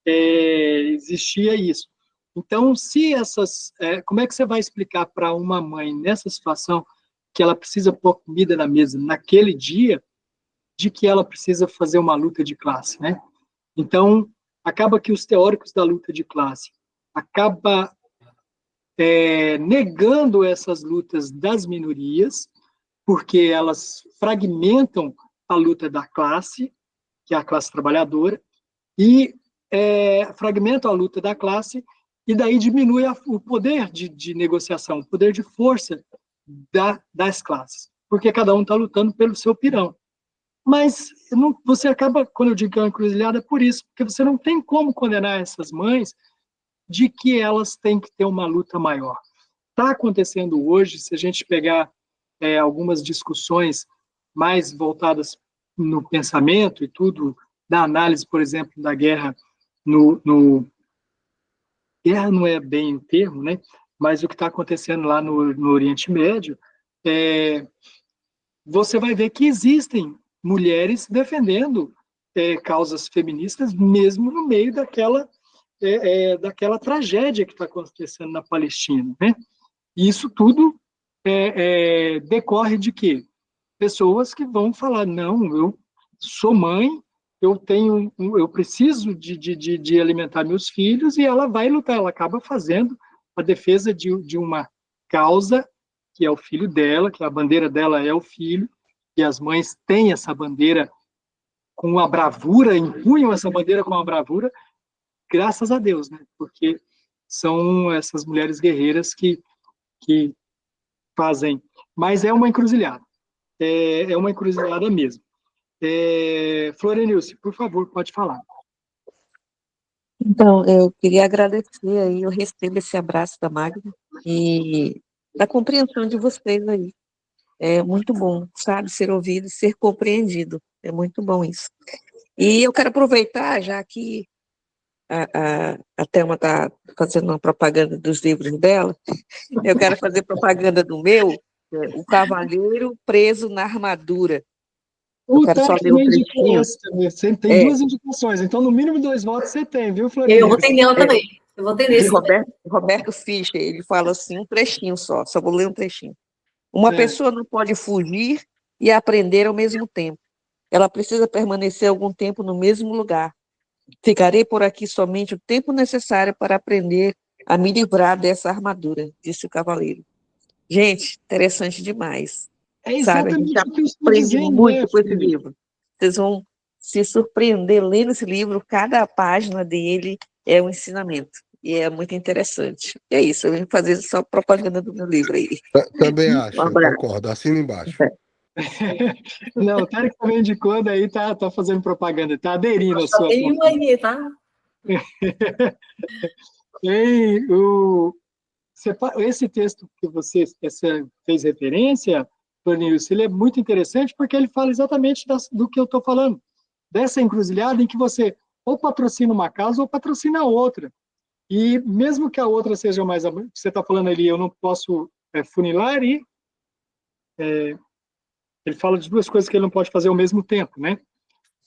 Speaker 1: Existia isso. Então, como é que você vai explicar para uma mãe nessa situação que ela precisa pôr comida na mesa naquele dia, de que ela precisa fazer uma luta de classe, né? Então, acaba que os teóricos da luta de classe acabam negando essas lutas das minorias, porque elas fragmentam a luta da classe, que é a classe trabalhadora, e fragmentam a luta da classe, e daí diminui o poder de negociação, o poder de força das classes, porque cada um está lutando pelo seu pirão. Mas você acaba, quando eu digo que é uma encruzilhada, é por isso, porque você não tem como condenar essas mães de que elas têm que ter uma luta maior. Está acontecendo hoje, se a gente pegar algumas discussões mais voltadas no pensamento e tudo, da análise, por exemplo, da guerra guerra não é bem o termo, né? Mas o que está acontecendo lá no Oriente Médio, você vai ver que existem mulheres defendendo causas feministas, mesmo no meio daquela tragédia que está acontecendo na Palestina, né? E isso tudo decorre de quê? Pessoas que vão falar, não, eu sou mãe, eu preciso de alimentar meus filhos, e ela vai lutar, ela acaba fazendo a defesa de uma causa que é o filho dela, que a bandeira dela é o filho, e as mães têm essa bandeira com a bravura, empunham essa bandeira com a bravura, graças a Deus, né? Porque são essas mulheres guerreiras que fazem. Mas é uma encruzilhada. É uma encruzilhada mesmo. Florenilce, por favor, pode falar.
Speaker 5: Então, eu queria agradecer aí, eu recebo esse abraço da Magda, e da compreensão de vocês aí. É muito bom, sabe, ser ouvido, ser compreendido. É muito bom isso. E eu quero aproveitar, já que a Thelma está fazendo uma propaganda dos livros dela, eu quero fazer propaganda do meu, O Cavaleiro Preso na Armadura. Eu
Speaker 1: O
Speaker 5: quero só
Speaker 1: Tarek
Speaker 5: ler um
Speaker 1: também indicou
Speaker 5: trechinho.
Speaker 1: esse também. Você tem duas indicações, então no mínimo 2 votos você tem, viu, Florinha?
Speaker 4: Eu votei nela também. Eu votei
Speaker 5: De
Speaker 4: nesse também.
Speaker 5: Roberto Fischer, ele fala assim, um trechinho só vou ler um trechinho. Uma
Speaker 1: Certo.
Speaker 5: pessoa não pode fugir e aprender ao mesmo tempo. Ela precisa permanecer algum tempo no mesmo lugar. Ficarei por aqui somente o tempo necessário para aprender a me livrar dessa armadura, disse o cavaleiro. Gente, interessante demais.
Speaker 1: É
Speaker 5: Sabe, a gente
Speaker 1: exatamente o que eu estou
Speaker 5: aprende
Speaker 1: dizendo, né,
Speaker 5: muito com esse
Speaker 1: Florinha?
Speaker 5: livro. Vocês vão se surpreender lendo esse livro, cada página dele é um ensinamento. E é muito interessante. É isso, eu vim fazer só propaganda do meu livro aí.
Speaker 6: Também
Speaker 5: Um
Speaker 6: acho, eu
Speaker 5: abraço.
Speaker 6: concordo. Assina embaixo.
Speaker 1: Não, o Tarek também indicou, daí tá fazendo propaganda, tá aderindo à
Speaker 4: Só
Speaker 1: sua
Speaker 4: tem uma
Speaker 1: propaganda.
Speaker 4: aí, tá?
Speaker 1: Tem esse texto que você fez referência, Planilson, ele é muito interessante porque ele fala exatamente do que eu estou falando, dessa encruzilhada em que você ou patrocina uma casa ou patrocina a outra. E mesmo que a outra seja mais... Você está falando ali, eu não posso funilar e... ele fala de duas coisas que ele não pode fazer ao mesmo tempo, né?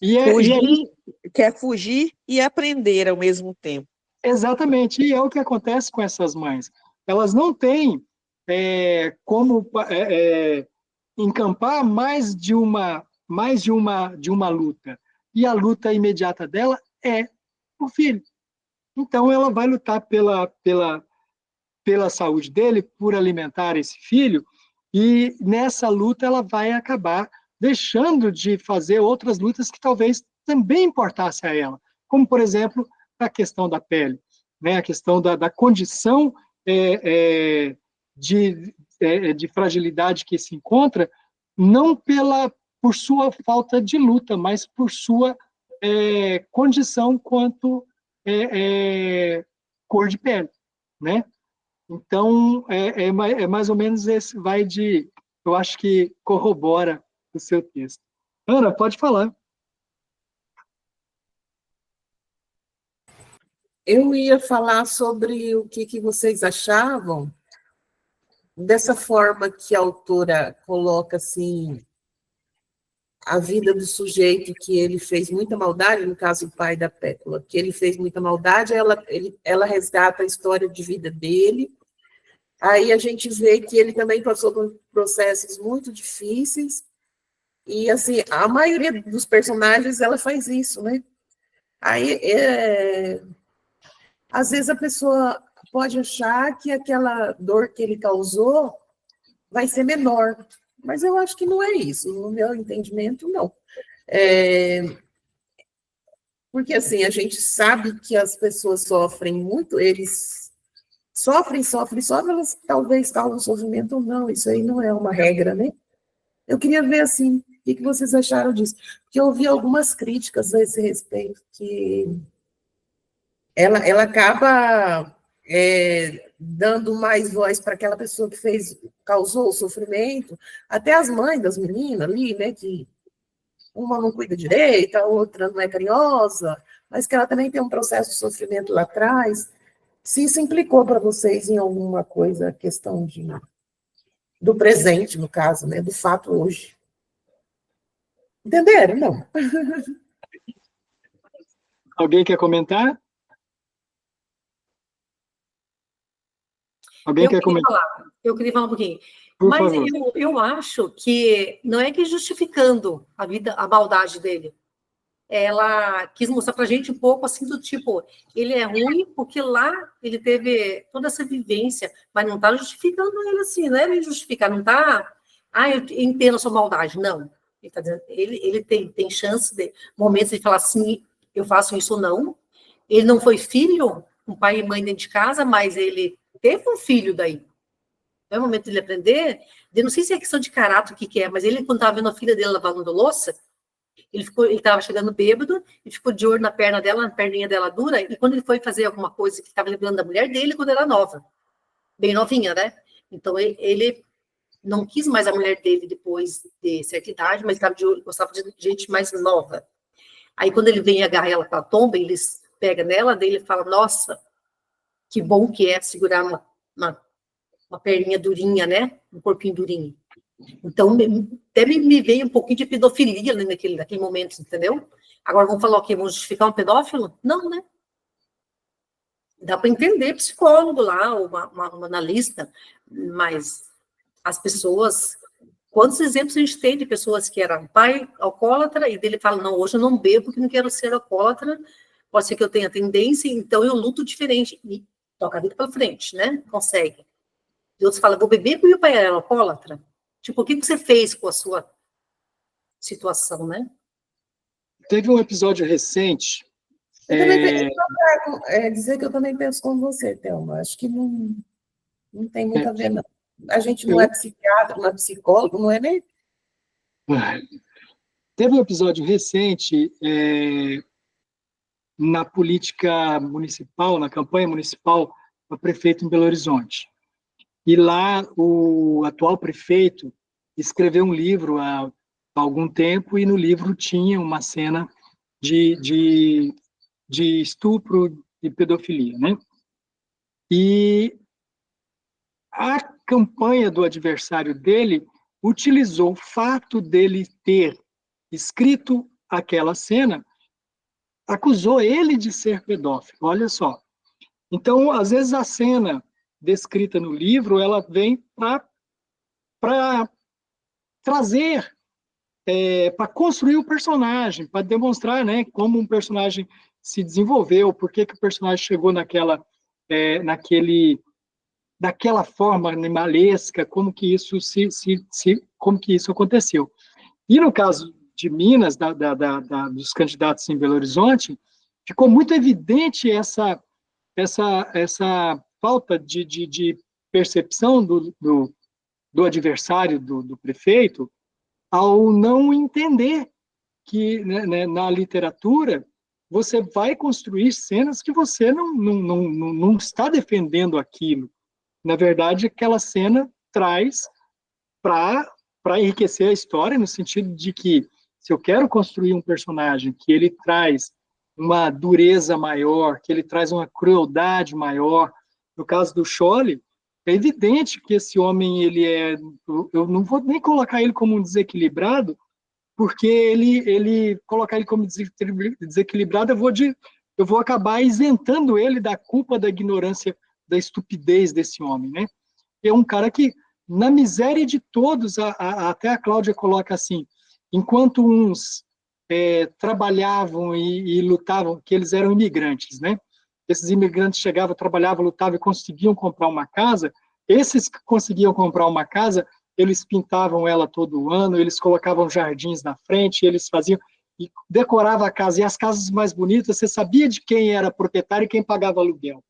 Speaker 1: E é isso.
Speaker 5: Quer fugir e aprender ao mesmo tempo.
Speaker 1: Exatamente, e é o que acontece com essas mães. Elas não têm como encampar mais de uma luta. E a luta imediata dela é o filho. Então, ela vai lutar pela saúde dele, por alimentar esse filho, e nessa luta ela vai acabar deixando de fazer outras lutas que talvez também importassem a ela, como, por exemplo, a questão da pele, né? A questão da condição de fragilidade que se encontra, não por sua falta de luta, mas por sua condição quanto cor de pele, né? Então, é mais ou menos esse, eu acho que corrobora o seu texto. Ana, pode falar.
Speaker 3: Eu ia falar sobre o que vocês achavam dessa forma que a autora coloca assim a vida do sujeito, que ele fez muita maldade, no caso o pai da Pétula, que ele fez muita maldade, ela resgata a história de vida dele. Aí a gente vê que ele também passou por processos muito difíceis, e assim, a maioria dos personagens, ela faz isso, né? Aí, às vezes a pessoa pode achar que aquela dor que ele causou vai ser menor, mas eu acho que não é isso, no meu entendimento, não. Porque, assim, a gente sabe que as pessoas sofrem muito, eles sofrem, elas talvez causam sofrimento ou não, isso aí não é uma regra, né? Eu queria ver, assim, o que vocês acharam disso, porque eu ouvi algumas críticas a esse respeito, que ela acaba dando mais voz para aquela pessoa que causou o sofrimento, até as mães das meninas ali, né, que uma não cuida direito, a outra não é carinhosa, mas que ela também tem um processo de sofrimento lá atrás. Se isso implicou para vocês em alguma coisa, a questão do presente, no caso, né, do fato hoje. Entenderam? Não.
Speaker 1: Alguém quer comentar? Alguém quer comentar?
Speaker 4: Eu queria falar um pouquinho.
Speaker 1: Por
Speaker 4: Mas
Speaker 1: favor.
Speaker 4: eu acho que não é que justificando a maldade dele. Ela quis mostrar pra gente um pouco assim do tipo, ele é ruim porque lá ele teve toda essa vivência, mas não tá justificando ele assim, não é ele justificar, não tá, eu entendo a sua maldade, não. Ele tá dizendo, ele tem chance de momentos de falar assim, eu faço isso ou não. Ele não foi filho, um pai e mãe dentro de casa, mas ele teve um filho daí. É o momento de ele aprender, eu não sei se é questão de caráter, o que é, mas ele, quando estava vendo a filha dele lavando louça, ele estava chegando bêbado, e ficou de olho na perninha dela dura, e quando ele foi fazer alguma coisa que estava lembrando da mulher dele quando era nova. bem novinha, né? Então, ele não quis mais a mulher dele depois de certa idade, mas gostava de gente mais nova. Aí, quando ele vem e agarra ela com a tomba, ele pega nela, daí ele fala, nossa, que bom que é segurar uma perninha durinha, né? Um corpinho durinho. Então, até me veio um pouquinho de pedofilia naquele momento, entendeu? Agora, vamos falar o quê? Vamos justificar um pedófilo? Não, né? Dá para entender psicólogo lá, uma analista, mas as pessoas... Quantos exemplos a gente tem de pessoas que eram pai alcoólatra e dele fala, não, hoje eu não bebo porque não quero ser alcoólatra, pode ser que eu tenha tendência, então eu luto diferente. E toca a vida para frente, né? Consegue. E outros falam, vou beber porque meu pai era alcoólatra. Tipo, o que você fez com a sua situação, né?
Speaker 1: Teve um episódio recente...
Speaker 3: Eu também dizer que eu também penso como você, Thelma. Acho que não tem muito a ver, não. A gente não é psiquiatra, não é psicólogo, não é nem...
Speaker 1: Teve um episódio recente na política municipal, na campanha municipal para prefeito em Belo Horizonte. E lá o atual prefeito escreveu um livro há algum tempo, e no livro tinha uma cena de estupro e pedofilia, né? E a campanha do adversário dele utilizou o fato dele ter escrito aquela cena, acusou ele de ser pedófilo, olha só. Então, às vezes, a cena descrita no livro, ela vem para trazer, para construir o personagem, para demonstrar, né, como um personagem se desenvolveu, por que o personagem chegou daquela forma animalesca, como que isso como que isso aconteceu. E no caso de Minas, dos candidatos em Belo Horizonte, ficou muito evidente essa falta de percepção do adversário do prefeito, ao não entender que, né, na literatura você vai construir cenas que você não está defendendo aquilo. Na verdade, aquela cena traz para enriquecer a história, no sentido de que, se eu quero construir um personagem que ele traz uma dureza maior, que ele traz uma crueldade maior, no caso do Scholle, é evidente que esse homem, eu não vou nem colocar ele como um desequilibrado, porque colocar ele como desequilibrado, eu vou acabar isentando ele da culpa da ignorância, da estupidez desse homem, né? É um cara que, na miséria de todos, até a Cláudia coloca assim, enquanto uns trabalhavam e lutavam, que eles eram imigrantes, né? Esses imigrantes chegavam, trabalhavam, lutavam e conseguiam comprar uma casa. Esses que conseguiam comprar uma casa, eles pintavam ela todo ano, eles colocavam jardins na frente, eles faziam e decoravam a casa. E as casas mais bonitas, você sabia de quem era proprietário e quem pagava aluguel.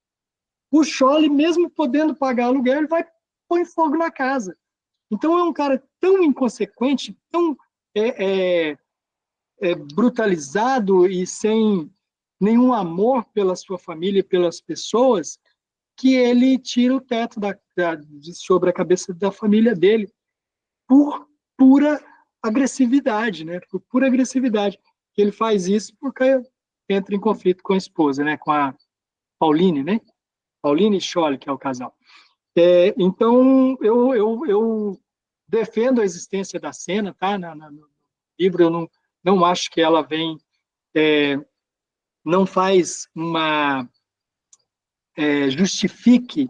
Speaker 1: O Scholle, mesmo podendo pagar aluguel, ele vai põe fogo na casa. Então é um cara tão inconsequente, tão brutalizado e sem nenhum amor pela sua família e pelas pessoas, que ele tira o teto sobre a cabeça da família dele por pura agressividade, né? Por pura agressividade. Ele faz isso porque entra em conflito com a esposa, né? Com a Pauline, né? Pauline e Scholle, que é o casal. Então, eu defendo a existência da cena, tá? No livro, eu não acho que ela vem, não faz justifique,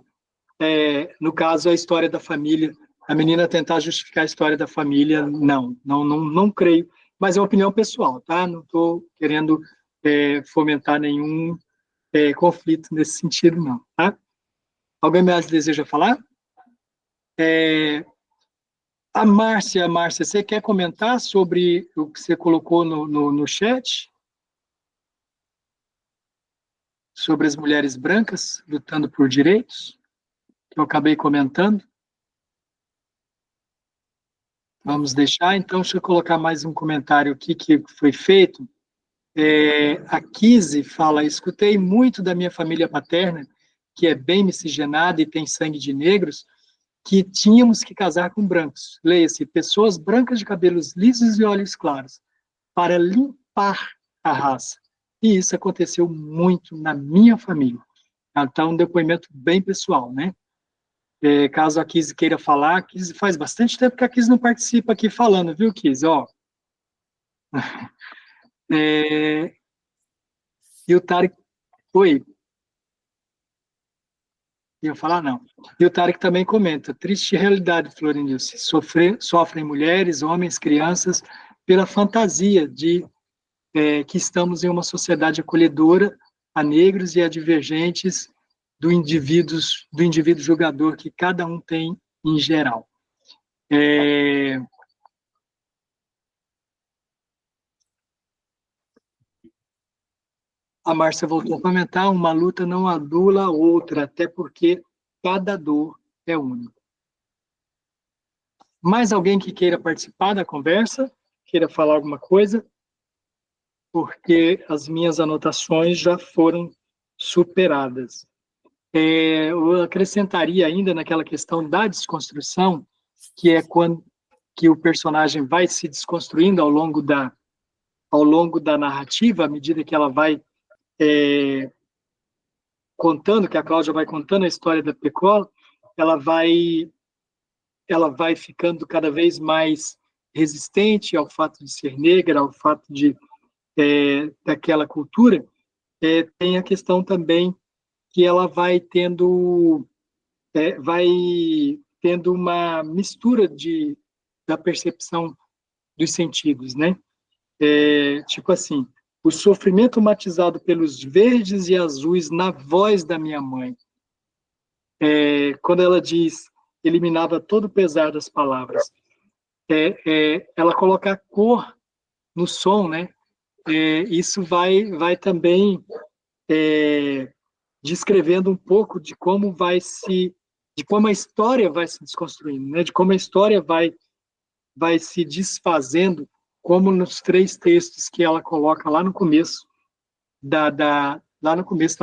Speaker 1: no caso, a história da família, a menina tentar justificar a história da família, não creio, mas é uma opinião pessoal, tá? Não estou querendo fomentar nenhum conflito nesse sentido, não, tá? Alguém mais deseja falar? A Márcia, você quer comentar sobre o que você colocou no chat? Sobre as mulheres brancas lutando por direitos? Que eu acabei comentando? Vamos deixar, então, deixa eu colocar mais um comentário aqui que foi feito. A Kise fala, escutei muito da minha família paterna que é bem miscigenada e tem sangue de negros, que tínhamos que casar com brancos. Leia-se, pessoas brancas de cabelos lisos e olhos claros, para limpar a raça. E isso aconteceu muito na minha família. Então, um depoimento bem pessoal, né? Caso a Kizzy queira falar, Kizzy faz bastante tempo que a Kizzy não participa aqui falando, viu, Kizzy? Ó. E o Tarek... Oi. Ia falar, não. E o Tarek também comenta, triste realidade, Florenilce, sofrem mulheres, homens, crianças, pela fantasia de que estamos em uma sociedade acolhedora a negros e a divergentes do indivíduo julgador que cada um tem em geral. A Márcia voltou a comentar, uma luta não anula a outra, até porque cada dor é única. Mais alguém que queira participar da conversa? Queira falar alguma coisa? Porque as minhas anotações já foram superadas. Eu acrescentaria ainda naquela questão da desconstrução, que é quando que o personagem vai se desconstruindo ao longo da narrativa, à medida que ela vai contando, que a Cláudia vai contando a história da Pecola, ela vai ficando cada vez mais resistente ao fato de ser negra, ao fato daquela cultura. Tem a questão também que ela vai tendo uma mistura da percepção dos sentidos, né? Tipo assim, o sofrimento matizado pelos verdes e azuis na voz da minha mãe. Quando ela diz, eliminava todo o pesar das palavras. Ela coloca a cor no som, né? Isso vai também descrevendo um pouco de como a história vai se desconstruindo, né? De como a história vai se desfazendo, como nos 3 textos que ela coloca lá no começo da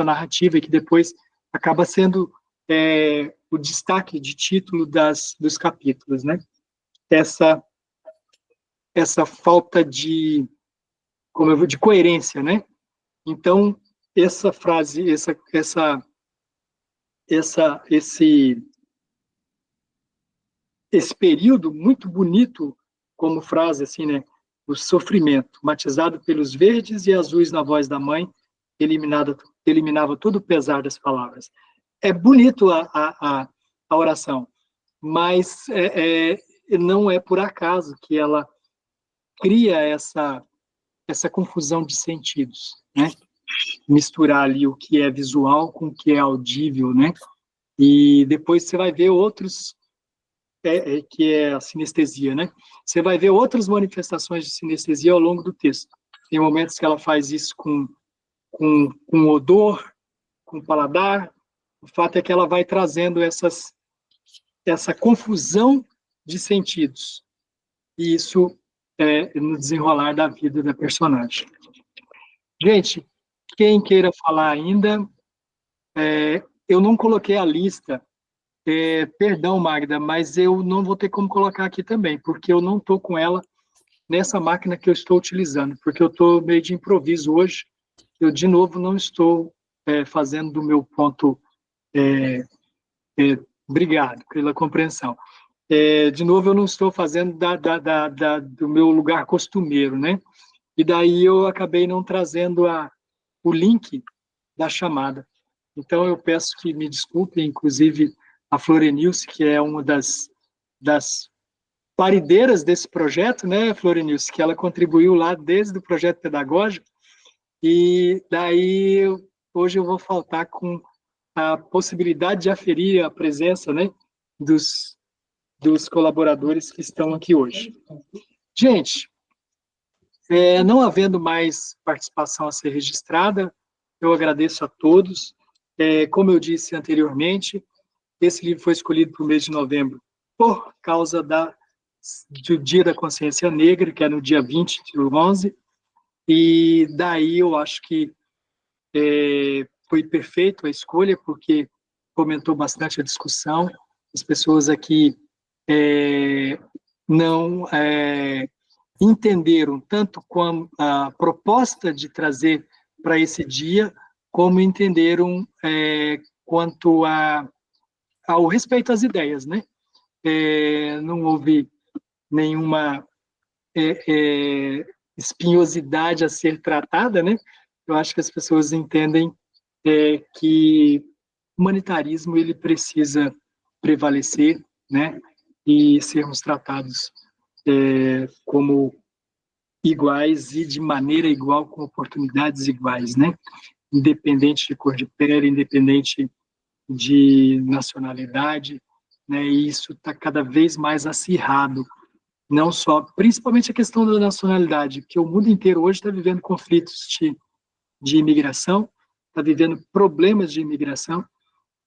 Speaker 1: narrativa, e que depois acaba sendo o destaque de título dos capítulos, né? Essa falta de coerência, né? Então, essa frase, esse período muito bonito como frase, assim, né? O sofrimento, matizado pelos verdes e azuis na voz da mãe, eliminava todo o pesar das palavras. É bonito a oração, mas não é por acaso que ela cria essa confusão de sentidos, né? Misturar ali o que é visual com o que é audível, né? E depois você vai ver outros, que é a sinestesia, né? Você vai ver outras manifestações de sinestesia ao longo do texto. Tem momentos que ela faz isso com odor, com paladar. O fato é que ela vai trazendo essa confusão de sentidos. E isso no desenrolar da vida da personagem. Gente, quem queira falar ainda, eu não coloquei a lista, perdão, Magda, mas eu não vou ter como colocar aqui também, porque eu não estou com ela nessa máquina que eu estou utilizando, porque eu estou meio de improviso hoje, eu, de novo, não estou fazendo do meu ponto... obrigado pela compreensão. De novo, eu não estou fazendo do meu lugar costumeiro, né? E daí eu acabei não trazendo o link da chamada. Então, eu peço que me desculpem, inclusive a Florenilce, que é uma das parideiras desse projeto, né, Florenilce, que ela contribuiu lá desde o projeto pedagógico, e daí hoje eu vou faltar com a possibilidade de aferir a presença, né, dos colaboradores que estão aqui hoje. Gente, não havendo mais participação a ser registrada, eu agradeço a todos. Como eu disse anteriormente, esse livro foi escolhido para o mês de novembro por causa do Dia da Consciência Negra, que é no dia 20/11, e daí eu acho que foi perfeito a escolha, porque fomentou bastante a discussão. As pessoas aqui não entenderam tanto como a proposta de trazer para esse dia, como entenderam quanto ao respeito às ideias, né? Não houve nenhuma espinhosidade a ser tratada, né? Eu acho que as pessoas entendem que o humanitarismo ele precisa prevalecer, né? E sermos tratados como iguais e de maneira igual, com oportunidades iguais, né? Independente de cor de pele, independente de nacionalidade, né? E isso está cada vez mais acirrado. Não só, principalmente a questão da nacionalidade, porque o mundo inteiro hoje está vivendo conflitos de imigração, está vivendo problemas de imigração,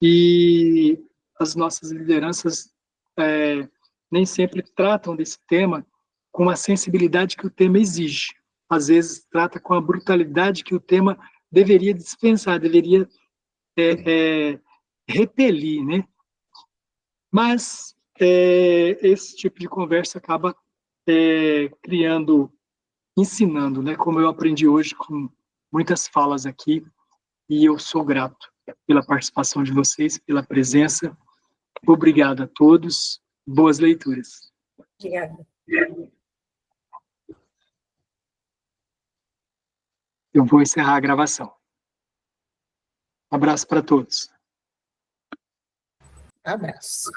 Speaker 1: e as nossas lideranças nem sempre tratam desse tema com a sensibilidade que o tema exige. Às vezes trata com a brutalidade que o tema deveria dispensar, deveria repelir, né? Mas esse tipo de conversa acaba ensinando, né? Como eu aprendi hoje com muitas falas aqui, e eu sou grato pela participação de vocês, pela presença. Obrigado a todos. Boas leituras.
Speaker 4: Obrigada.
Speaker 1: Eu vou encerrar a gravação. Abraço para todos.
Speaker 3: Abraço.